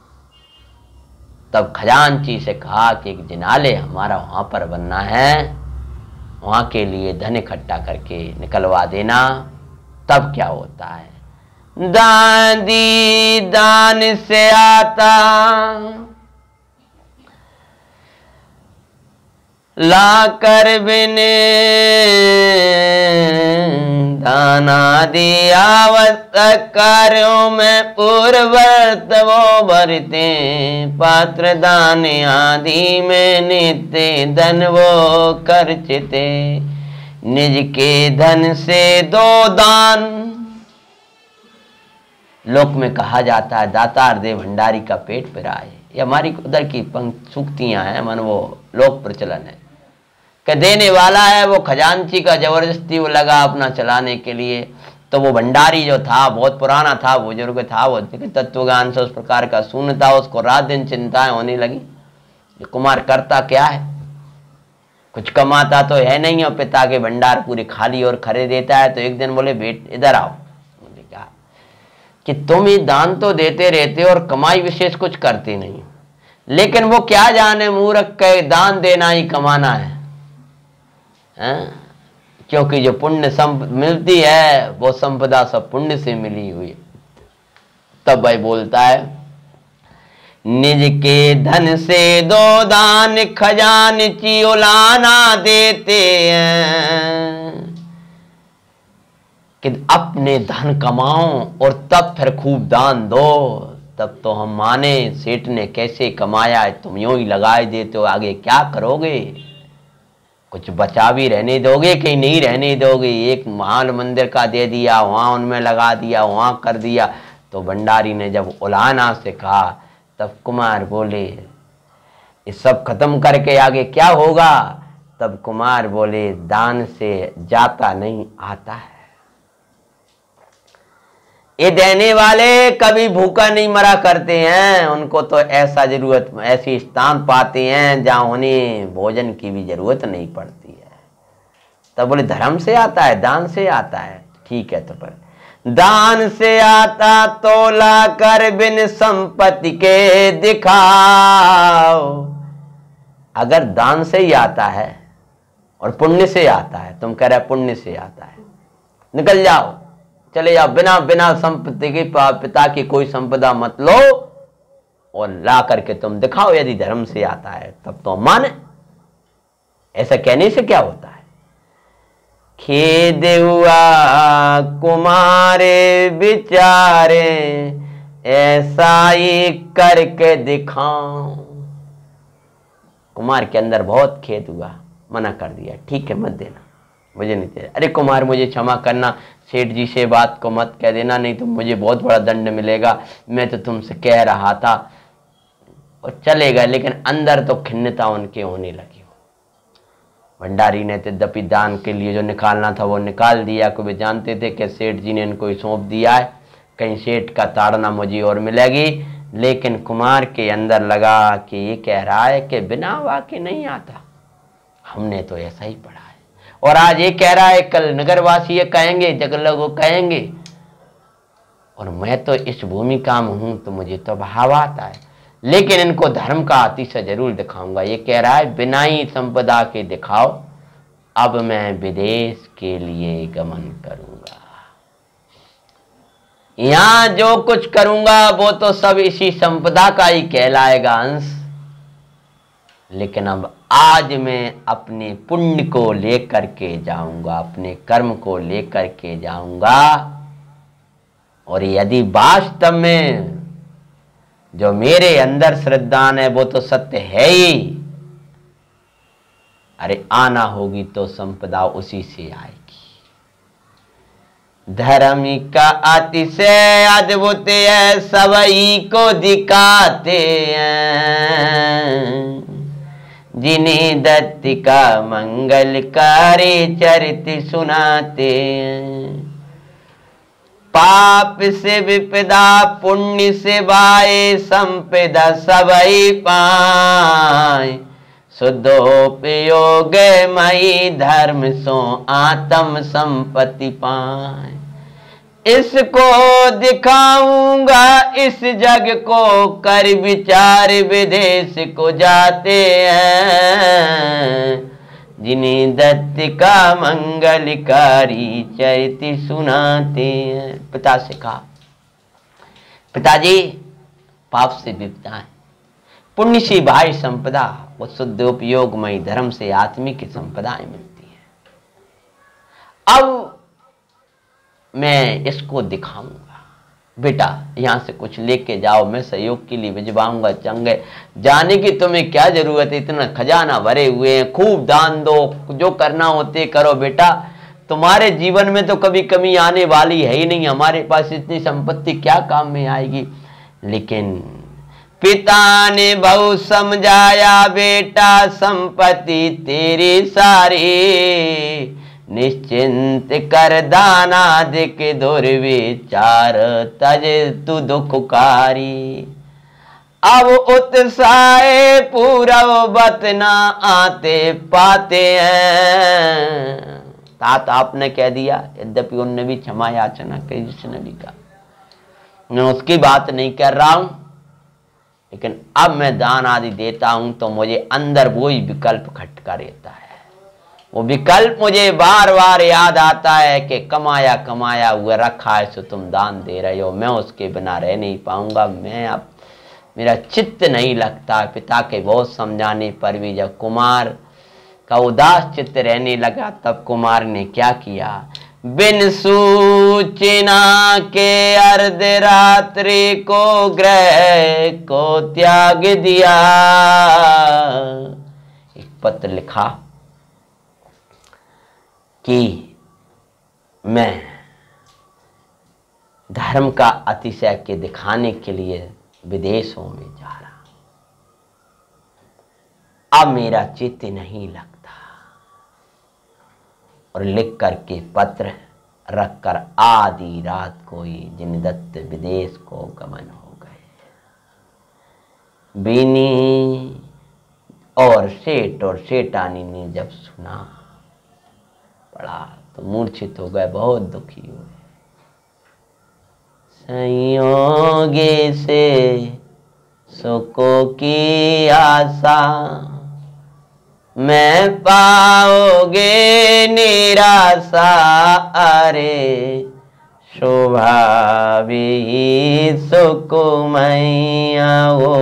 तब खजांची से कहा कि एक जिनालय हमारा वहां पर बनना है, वहां के लिए धन इकट्ठा करके निकलवा देना। तब क्या होता है, दादी दान से आता ला कर बिने दाना दिया आवश्यक कार्यों में पूर्वत वो भरते। पात्र दान आदि में नित्य धन वो खर्चते। निज के धन से 2 दान। लोक में कहा जाता है दातार दे भंडारी का पेट पिराए। ये हमारी उधर की सूक्तियां हैं, मन वो लोक प्रचलन है कि देने वाला है वो खजांची का जबरदस्ती वो लगा अपना चलाने के लिए। तो वो भंडारी जो था बहुत पुराना था, बुजुर्ग था, वो तत्वज्ञान से उस प्रकार का शून्य था, उसको रात दिन चिंताएं होने लगी। कुमार करता क्या है, कुछ कमाता तो है नहीं और पिता के भंडार पूरे खाली और खरे देता है। तो एक दिन बोले बेट इधर आओ। बोले क्या? कि तुम ये दान तो देते रहते हो और कमाई विशेष कुछ करते नहीं, लेकिन वो क्या जाने मूर्ख के दान देना ही कमाना है, क्योंकि जो पुण्य मिलती है वो संपदा सब पुण्य से मिली हुई है। तब भाई बोलता है निज के धन से दो दान खजान चियोलाना देते हैं, कि अपने धन कमाओ और तब फिर खूब दान दो। तब तो हम माने सेठ ने कैसे कमाया है, तुम यूं ही लगाए देते हो, आगे क्या करोगे? कुछ बचा भी रहने दोगे कि नहीं रहने दोगे? एक महान मंदिर का दे दिया, वहां उनमें लगा दिया, वहां कर दिया। तो भंडारी ने जब उलाहना से कहा तब कुमार बोले ये सब खत्म करके आगे क्या होगा? तब कुमार बोले दान से जाता नहीं आता है। ये देने वाले कभी भूखा नहीं मरा करते हैं, उनको तो ऐसा जरूरत ऐसी स्थान पाते हैं जहां उन्हें भोजन की भी जरूरत नहीं पड़ती है। तब बोले धर्म से आता है, दान से आता है। ठीक है, तो पर दान से आता तोला कर बिन संपत्ति के दिखाओ। अगर दान से ही आता है और पुण्य से आता है, तुम कह रहे पुण्य से आता है, निकल जाओ, चले जाओ, बिना संपत्ति के पिता की कोई संपदा मत लो और ला करके तुम दिखाओ यदि धर्म से आता है, तब तो माने। ऐसा कहने से क्या होता है? खेद हुआ कुमारे बिचारे ऐसा ही करके दिखाओ। कुमार के अंदर बहुत खेद हुआ, मना कर दिया, ठीक है मत देना, मुझे नहीं चाहिए। अरे कुमार मुझे क्षमा करना, सेठ जी से बात को मत कह देना, नहीं तो मुझे बहुत बड़ा दंड मिलेगा, मैं तो तुमसे कह रहा था। और चले गए, लेकिन अंदर तो खिन्नता उनके होने लगी। भंडारी ने यद्यपि दान के लिए जो निकालना था वो निकाल दिया, को वे जानते थे कि सेठ जी ने इनको सौंप दिया है, कहीं सेठ का ताड़ना मुझे और मिलेगी। लेकिन कुमार के अंदर लगा कि ये कह रहा है कि बिना वाके नहीं आता, हमने तो ऐसा ही पढ़ा है, और आज ये कह रहा है, कल नगरवासी ये कहेंगे, जगह लोग कहेंगे, और मैं तो इस भूमिका में हूं तो मुझे तो भाव आता है, लेकिन इनको धर्म का अतिशय जरूर दिखाऊंगा। ये कह रहा है बिना ही संपदा के दिखाओ, अब मैं विदेश के लिए गमन करूंगा, यहां जो कुछ करूंगा वो तो सब इसी संपदा का ही कहलाएगा अंश, लेकिन अब आज मैं अपने पुण्य को लेकर के जाऊंगा, अपने कर्म को लेकर के जाऊंगा। और यदि वास्तव में जो मेरे अंदर श्रद्धान है वो तो सत्य है ही, अरे आना होगी तो संपदा उसी से आएगी। धर्म का अतिशय अद्भुत है, सबई को दिखाते हैं, जिन्हें दत्त का मंगलकारी चरित्र सुनाते हैं। पाप से विपदा पुण्य से बाए, संपदा सबई पाए, शुद्धोपयोग मई धर्म सो आत्म संपत्ति पाए। इसको दिखाऊंगा इस जग को, कर विचार विदेश को जाते हैं, जिन्हें दत्त का मंगलकारी चरित्र सुनाते हैं। पिता से कहा, पिताजी पाप से विपदा है, पुण्य से भाई संपदा, वो शुद्ध उपयोगमयी धर्म से आत्मिक संपदाएं मिलती है। अब मैं इसको दिखाऊंगा, बेटा यहां से कुछ लेके जाओ, मैं सहयोग के लिए भिजवाऊंगा। चंगे जाने की तुम्हें क्या जरूरत है, इतना खजाना भरे हुए हैं, खूब दान दो, जो करना होते करो बेटा, तुम्हारे जीवन में तो कभी कमी आने वाली है ही नहीं, हमारे पास इतनी संपत्ति क्या काम में आएगी। लेकिन पिता ने बहु समझाया, बेटा संपत्ति तेरी सारी, निश्चिंत कर दाना दिक दुर्विचार, तज तु दुखकारी। अब उत्साहे पूरब बत ना आते पाते हैं। तात आपने कह दिया, यद्यपि उनने भी क्षमा याचना की जिसने भी कहा, मैं उसकी बात नहीं कर रहा हूं, लेकिन अब मैं दान आदि देता हूं तो मुझे अंदर वही विकल्प खटका रहता है। वो विकल्प मुझे बार बार याद आता है कि कमाया कमाया हुआ रखा है सो तुम दान दे रहे हो, मैं उसके बिना रह नहीं पाऊंगा, मैं अब मेरा चित्त नहीं लगता। पिता के बहुत समझाने पर भी जब कुमार का उदास चित्त रहने लगा तब कुमार ने क्या किया, बिन सूचना के अर्धरात्रि को ग्रह को त्याग दिया। एक पत्र लिखा कि मैं धर्म का अतिशय के दिखाने के लिए विदेशों में जा रहा हूं, अब मेरा चित्त नहीं लगता। और लिख करके पत्र रखकर आधी रात को ही जिनदत्त विदेश को गमन हो गए। बीनी और सेठ और सेठानी ने जब सुना पड़ा तो मूर्छित हो गए, बहुत दुखी हुए। संयोगे से सुखों की आशा मैं पाओगे निराशा, अरे शोभा भी सुकुमैया हो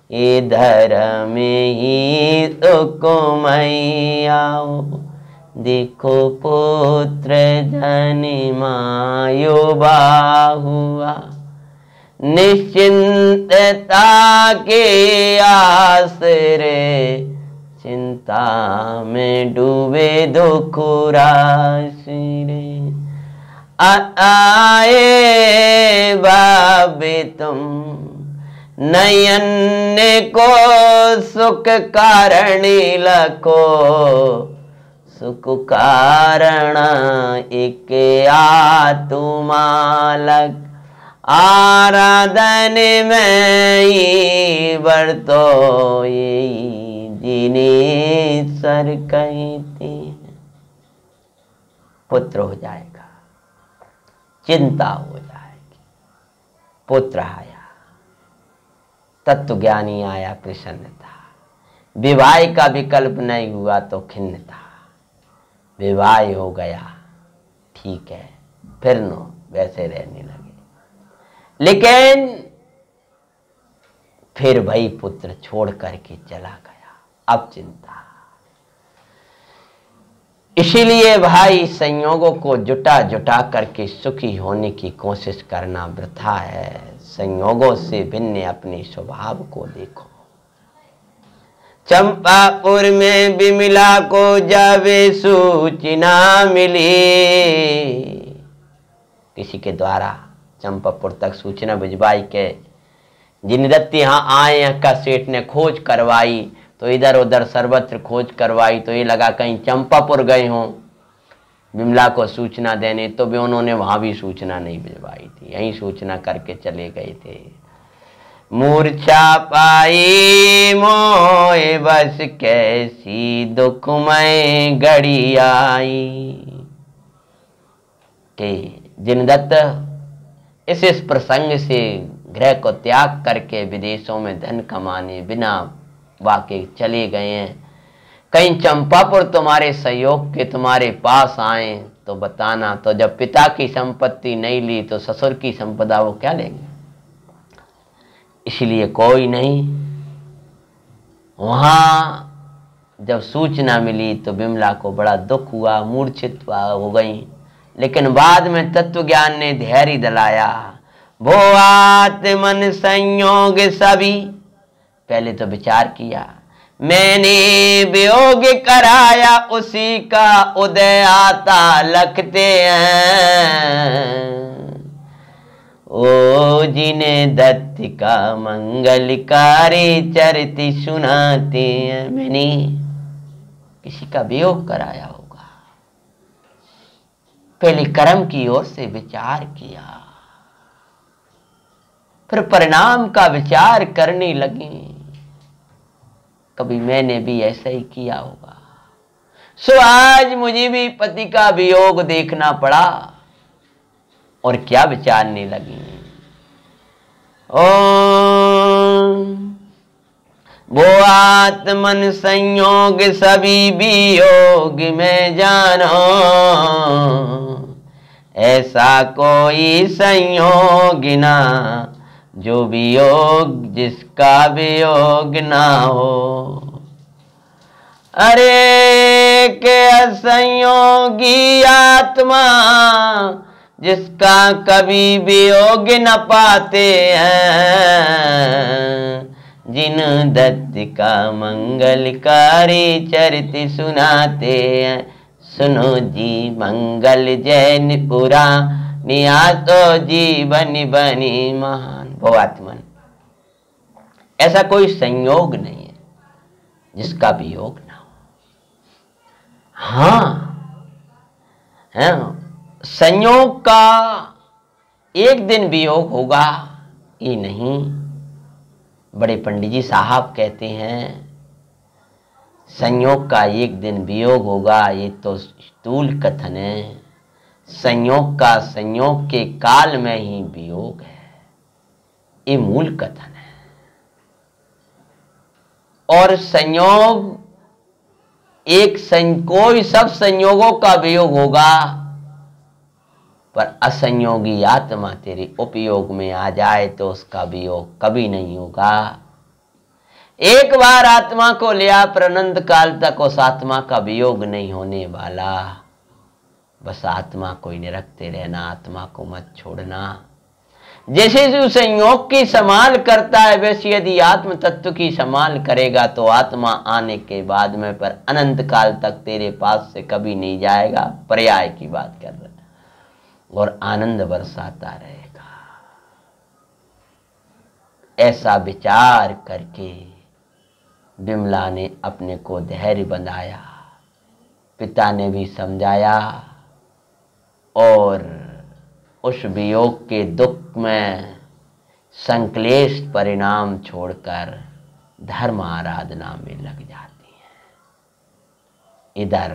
इधर में ही सुकुमैया हो। देखो पुत्र जनिमायो हुआ निश्चिंतता के आसरे, चिंता में डूबे दुख राशि रे। आए बाबे तुम नयन को सुख कारण लखो, सुख कारण एक आत्मालक आराधन में ही बरतो यही जिनेश्वर कहते हैं। पुत्र हो जाएगा, चिंता हो जाएगी। पुत्र आया, तत्वज्ञानी आया, प्रसन्नता। विवाह का विकल्प नहीं हुआ तो खिन्नता। विवाह हो गया, ठीक है, फिर नो वैसे रहने लगे। लेकिन फिर वही पुत्र छोड़ करके चला गया, अब चिंता। इसीलिए भाई संयोगों को जुटा जुटा करके सुखी होने की कोशिश करना वृथा है। संयोगों से भिन्न अपने स्वभाव को देखो। चंपापुर में बिमला को जावे सूचना मिली, किसी के द्वारा चंपापुर तक सूचना भिजवाई के जिनदत्त यहाँ आए हैं का सेठ ने खोज करवाई, तो इधर उधर सर्वत्र खोज करवाई, तो ये लगा कहीं चंपापुर गए हों बिमला को सूचना देने, तो भी उन्होंने वहां भी सूचना नहीं भिजवाई थी, यहीं सूचना करके चले गए थे। मूर्छा पाई मोए बस कैसी दुखमय घड़ी आई, के जिनदत्त इस प्रसंग से गृह को त्याग करके विदेशों में धन कमाने बिना वाके चले गए हैं। कहीं चंपापुर तुम्हारे सहयोग के तुम्हारे पास आए तो बताना, तो जब पिता की संपत्ति नहीं ली तो ससुर की संपदा वो क्या लेंगे। इसलिए कोई नहीं। वहां जब सूचना मिली तो बिमला को बड़ा दुख हुआ, मूर्छित हो गई, लेकिन बाद में तत्व ज्ञान ने धैर्य दिलाया। भो आत्मन संयोग सभी, पहले तो विचार किया, मैंने वियोग कराया उसी का उदय आता लखते हैं। ओ जिन्हें दत्त का मंगलकारी चरित सुनाते हैं, मैंने किसी का वियोग कराया होगा। पहले कर्म की ओर से विचार किया, फिर परिणाम का विचार करने लगी, कभी मैंने भी ऐसा ही किया होगा, सो आज मुझे भी पति का वियोग देखना पड़ा। और क्या विचारने लगी, ओम वो आत्मन संयोग सभी वियोग में जानो, ऐसा कोई संयोग ना जो वियोग जिसका वियोग ना हो। अरे के असंयोगी आत्मा जिसका कभी वियोग न पाते हैं, जिन दत्त का मंगलकारी चरित सुनाते हैं। सुनो जी मंगल जैन पुरा नियातो जीवन बनी महान। भवात्मन ऐसा कोई संयोग नहीं है जिसका वियोग ना हो। हाँ है संयोग का एक दिन वियोग होगा ये नहीं। बड़े पंडित जी साहब कहते हैं संयोग का एक दिन वियोग होगा, ये तो स्थूल कथन है। संयोग का संयोग के काल में ही वियोग है, ये मूल कथन है। और संयोग कोई सब संयोगों का वियोग होगा, पर असंयोगी आत्मा तेरे उपयोग में आ जाए तो उसका वियोग कभी नहीं होगा। एक बार आत्मा को लिया पर अनंत काल तक उस आत्मा का वियोग नहीं होने वाला। बस आत्मा को ही निरखते रहना, आत्मा को मत छोड़ना। जैसे जो संयोग की संभाल करता है वैसे यदि आत्म तत्व की संभाल करेगा तो आत्मा आने के बाद में पर अनंत काल तक तेरे पास से कभी नहीं जाएगा। पर्याय की बात कर रहे और आनंद बरसाता रहेगा। ऐसा विचार करके विमला ने अपने को धैर्य बंधाया, पिता ने भी समझाया और उस वियोग के दुख में संक्लेश परिणाम छोड़कर धर्म आराधना में लग जाती है। इधर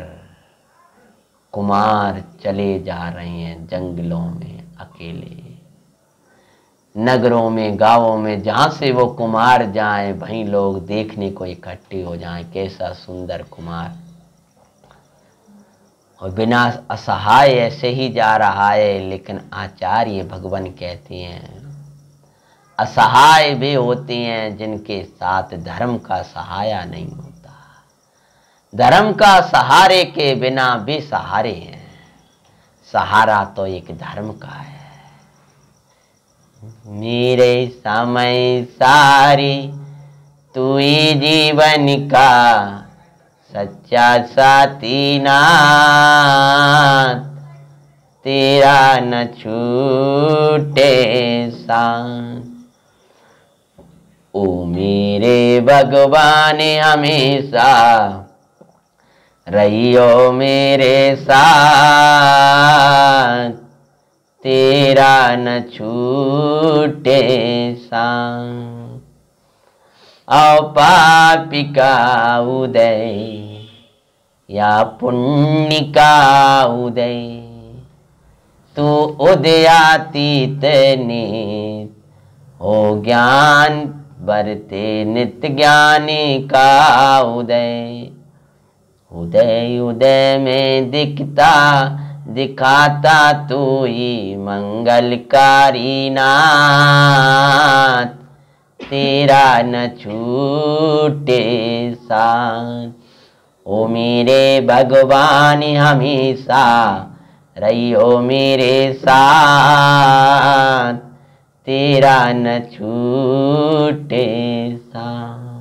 कुमार चले जा रहे हैं जंगलों में अकेले, नगरों में गांवों में, जहां से वो कुमार जाएं वहीं लोग देखने को इकट्ठे हो जाएं कैसा सुंदर कुमार। और बिना असहाय ऐसे ही जा रहा है। लेकिन आचार्य भगवान कहते हैं असहाय भी होती हैं जिनके साथ धर्म का सहाया नहीं होता। धर्म का सहारे के बिना भी सहारे हैं। सहारा तो एक धर्म का है। मेरे समय सारी तू ही जीवन का सच्चा साथी नाथ, तेरा न छूटे साथ। ओ मेरे भगवान हमेशा रहियो मेरे साथ, तेरा न छूटे साथ। आओ पापी का उदय या पुण्य का उदय, तू उदयातीत नित हो ज्ञान बरते नित्य ज्ञानी का उदय। उदय उदय में दिखाता तू ही मंगलकारी नाथ, तेरा न छूटे साथ। ओ मेरे भगवान हमेशा रहियो मेरे साथ, तेरा न छूटे साथ।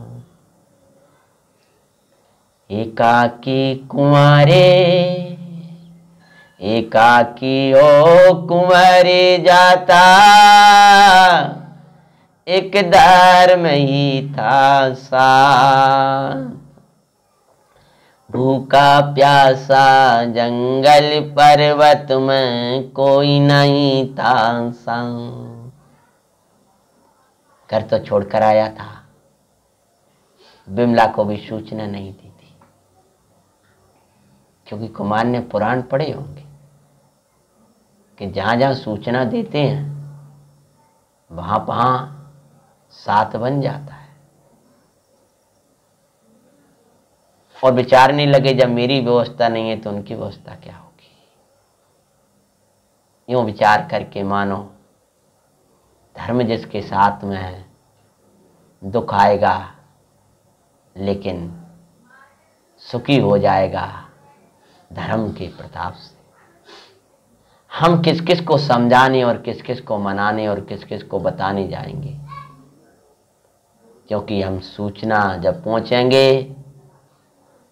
एकाकी कुंवारे एकाकी ओ कुंवारे जाता, एक धर्म ही था साथ। भूखा प्यासा जंगल पर्वत में कोई नहीं था साथ। घर तो छोड़कर आया था, बिमला को भी सूचना नहीं दी थी, क्योंकि कुमार ने पुराण पढ़े होंगे कि जहां जहां सूचना देते हैं वहां वहां साथ बन जाता है। और विचारने लगे जब मेरी व्यवस्था नहीं है तो उनकी व्यवस्था क्या होगी। यूं विचार करके मानो धर्म जिसके साथ में है दुख आएगा लेकिन सुखी हो जाएगा धर्म के प्रताप से। हम किस किस को समझाने और किस किस को मनाने और किस किस को बताने जाएंगे, क्योंकि हम सूचना जब पहुंचेंगे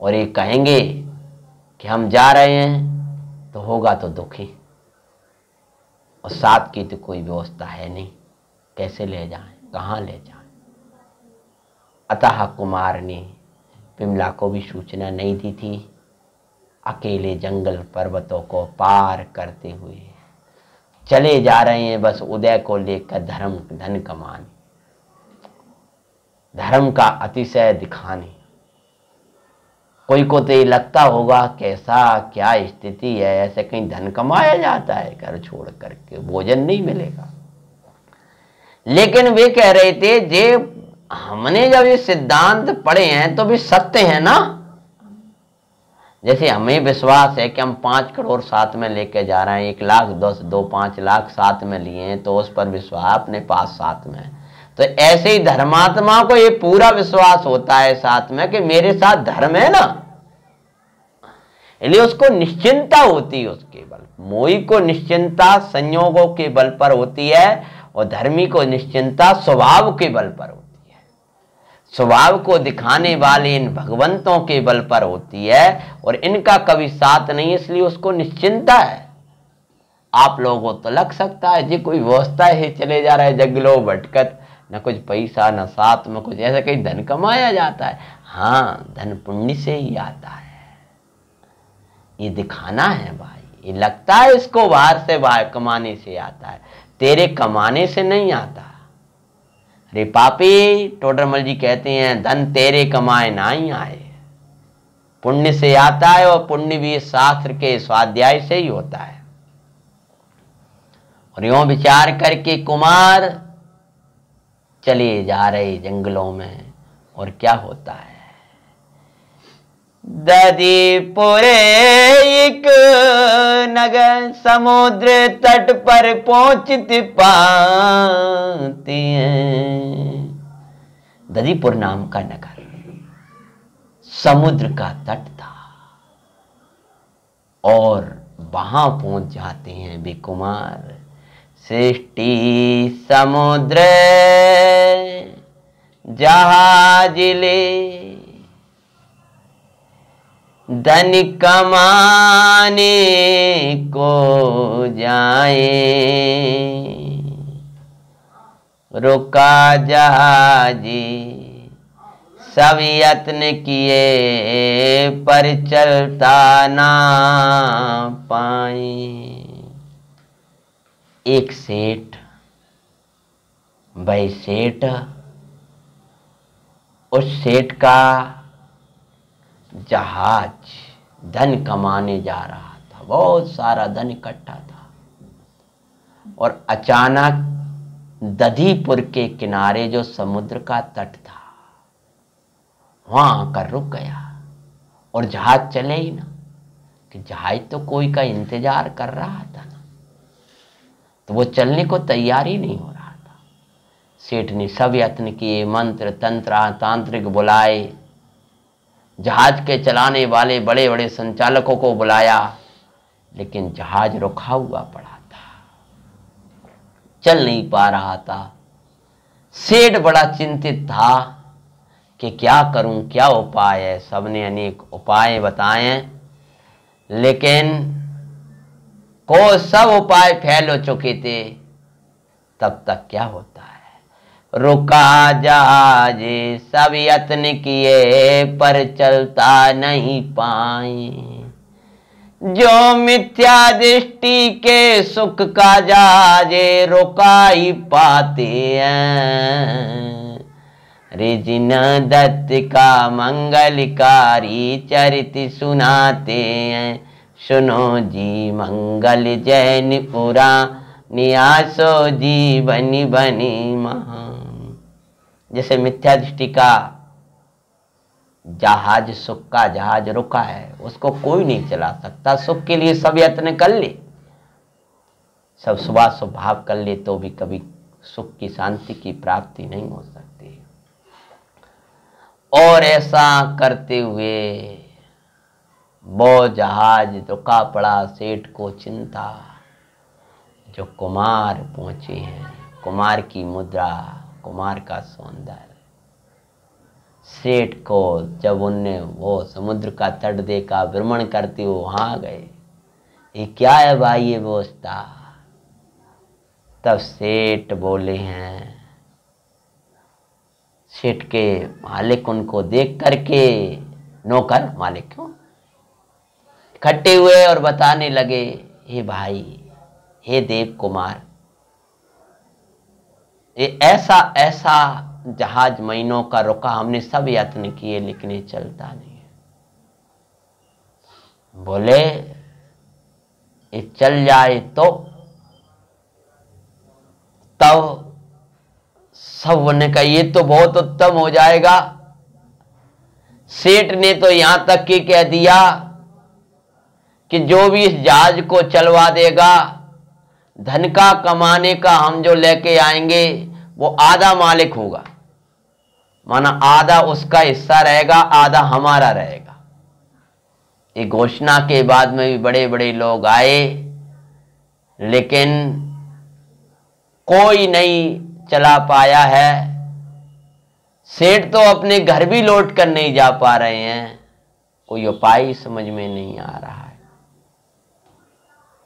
और ये कहेंगे कि हम जा रहे हैं तो होगा तो दुखी, और साथ की तो कोई व्यवस्था है नहीं, कैसे ले जाएं, कहाँ ले जाएं। अतः कुमार ने बिमला को भी सूचना नहीं दी थी। अकेले जंगल पर्वतों को पार करते हुए चले जा रहे हैं, बस उदय को लेकर धन कमाने, धर्म का अतिशय दिखाने। कोई को तो ये लगता होगा कैसा क्या स्थिति है, ऐसे कहीं धन कमाया जाता है घर छोड़ करके, भोजन नहीं मिलेगा। लेकिन वे कह रहे थे जे हमने जब ये सिद्धांत पढ़े हैं तो भी सत्य है ना। जैसे हमें विश्वास है कि हम 5 करोड़ साथ में लेके जा रहे हैं, 1 लाख 10 2 5 लाख साथ में लिए हैं, तो उस पर विश्वास अपने पास साथ में। तो ऐसे ही धर्मात्मा को ये पूरा विश्वास होता है साथ में कि मेरे साथ धर्म है ना, इसलिए उसको निश्चिंता होती है उसके बल। मोही को निश्चिंता संयोगों के बल पर होती है और धर्मी को निश्चिंता स्वभाव के बल पर होती है, स्वभाव को दिखाने वाले इन भगवंतों के बल पर होती है, और इनका कभी साथ नहीं, इसलिए उसको निश्चिंता है। आप लोगों को तो लग सकता है जी कोई व्यवस्था है, चले जा रहा है जंगलों भटकत, न कुछ पैसा न साथ में कुछ, ऐसा कहीं धन कमाया जाता है। हाँ, धन पुण्य से ही आता है, ये दिखाना है भाई। ये लगता है इसको बाहर से बाहर कमाने से आता है, तेरे कमाने से नहीं आता। अरे पापी, टोडरमल जी कहते हैं धन तेरे कमाए ना ही आए, पुण्य से आता है, और पुण्य भी शास्त्र के स्वाध्याय से ही होता है। और यूं विचार करके कुमार चले जा रहे जंगलों में, और क्या होता है, ददीपुरे एक नगर समुद्र तट पर पहुंचती पाती है। ददीपुर नाम का नगर समुद्र का तट था, और वहां पहुंच जाते हैं वे कुमार। सृष्टि समुद्र जहाज ले धन कमाने को जाए, रुका जहाजी सब यत्न किए पर चलता ना पाए। एक सेठ, भाई सेठ, उस सेठ का जहाज धन कमाने जा रहा था, बहुत सारा धन इकट्ठा था, और अचानक दधीपुर के किनारे जो समुद्र का तट था वहां आकर रुक गया, और जहाज चले ही ना, कि जहाज तो कोई का इंतजार कर रहा था ना, तो वो चलने को तैयार ही नहीं हो रहा था। सेठ ने सब यत्न किए, मंत्र तंत्र तांत्रिक बुलाए, जहाज के चलाने वाले बड़े बड़े संचालकों को बुलाया, लेकिन जहाज रुका हुआ पड़ा था, चल नहीं पा रहा था। सेठ बड़ा चिंतित था कि क्या करूं, क्या उपाय है। सबने अनेक उपाय बताए, लेकिन को सब उपाय फैल हो चुके थे। तब तक क्या होता है, रुका जहाज सब यत्न किए पर चलता नहीं पाए, जो मिथ्या दृष्टि के सुख का जहाजे रोका ही पाते हैं। रे जिन दत्त का मंगलकारी चरित सुनाते हैं। सुनो जी मंगल जैन पुरा नियासो जीवनी बनी महान। जैसे मिथ्या दृष्टि का जहाज, सुख का जहाज रुका है, उसको कोई नहीं चला सकता। सुख के लिए सब यत्न कर ले, सब सुबह स्वभाव कर ले, तो भी कभी सुख की शांति की प्राप्ति नहीं हो सकती। और ऐसा करते हुए वो जहाज रुका पड़ा। सेठ को चिंता, जो कुमार पहुंचे हैं, कुमार की मुद्रा, कुमार का सौंदर्य। सेठ को जब उनने वो समुद्र का तट देखा, भ्रमण करते हुए वहां गए, ये क्या है भाई ये व्यवस्था? तब सेठ बोले हैं, सेठ के मालिक उनको देख करके, नौकर मालिक क्यों इकट्ठे हुए और बताने लगे, हे भाई, हे देव कुमार, ये ऐसा ऐसा जहाज महीनों का रुका, हमने सब यत्न किए लेकिन ये चलता नहीं है। बोले ये चल जाए तो तब सब ने कहा ये तो बहुत उत्तम हो जाएगा। सेठ ने तो यहां तक कि कह दिया कि जो भी इस जहाज को चलवा देगा, धन का कमाने का हम जो लेके आएंगे वो आधा मालिक होगा, माना आधा उसका हिस्सा रहेगा, आधा हमारा रहेगा। ये घोषणा के बाद में भी बड़े बड़े लोग आए, लेकिन कोई नहीं चला पाया है। सेठ तो अपने घर भी लौट कर नहीं जा पा रहे हैं, कोई उपाय समझ में नहीं आ रहा है।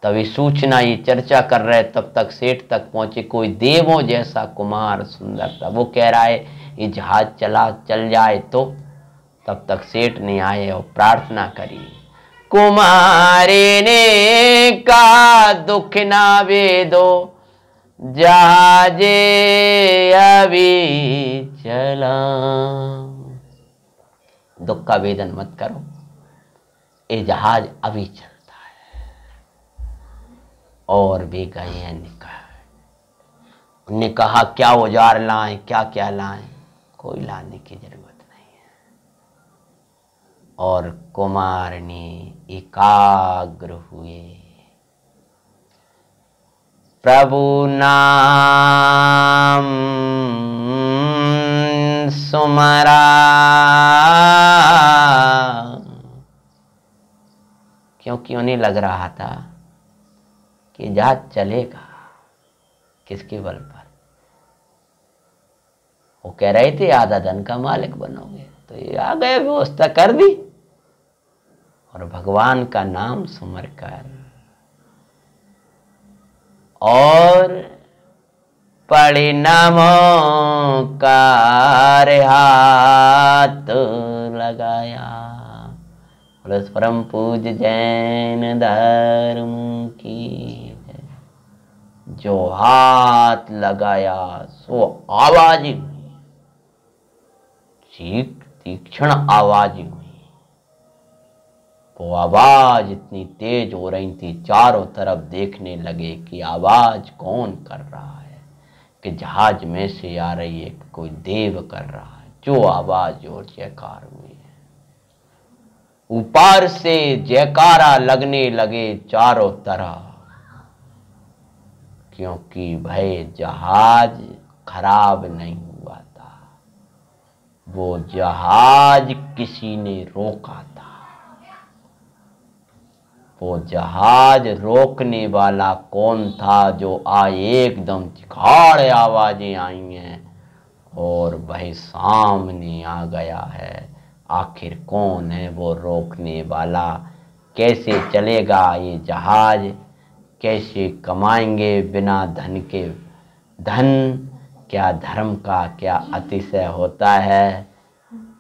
तभी सूचना ये चर्चा कर रहे, तब तक सेठ तक पहुंचे कोई देवों जैसा कुमार सुंदर था। वो कह रहा है ये जहाज चल जाए तो। तब तक सेठ नहीं आए और प्रार्थना करी, कुमारी ने का दुख ना वेदो, जहाजे अभी चला। दुख का वेदन मत करो, ये जहाज अभी चलता है। और भी गए हैं निकल। उन्होंने कहा क्या औजार लाएं, क्या क्या लाएं, कोई लाने की जरूरत नहीं है। और कुमार ने एकाग्र हुए, प्रभु नाम सुमरा, क्योंकि उन्हें लग रहा था कि जहाज चलेगा किसके बल पर। वो कह रहे थे आधा धन का मालिक बनोगे, तो ये आ गए, व्यवस्था कर दी। और भगवान का नाम सुमर कर और परिणामों का हाथ लगाया। परम पूज्य जैन धर्म की है। जो हाथ लगाया सो आवाज हुई, तीक्ष्ण आवाज हुई। वो आवाज इतनी तेज हो रही थी, चारों तरफ देखने लगे कि आवाज कौन कर रहा है, कि जहाज में से आ रही है, कोई देव कर रहा है। जो आवाज और जयकार हुई है, ऊपर से जयकारा लगने लगे चारों तरफ, क्योंकि भाई जहाज खराब नहीं हुआ था, वो जहाज किसी ने रोका था। वो जहाज रोकने वाला कौन था? जो आए एकदम चिखाड़ आवाजें आई हैं और वह सामने आ गया है। आखिर कौन है वो रोकने वाला? कैसे चलेगा ये जहाज? कैसे कमाएंगे बिना धन के धन? क्या धर्म का क्या अतिशय होता है?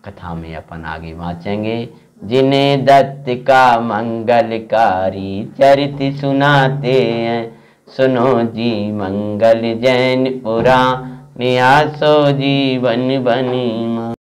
कथा में अपन आगे वाँचेंगे। जिन्हें दत्त का मंगलकारी चरित सुनाते हैं। सुनो जी मंगल जैन पुराण, आसो जीवन बनी।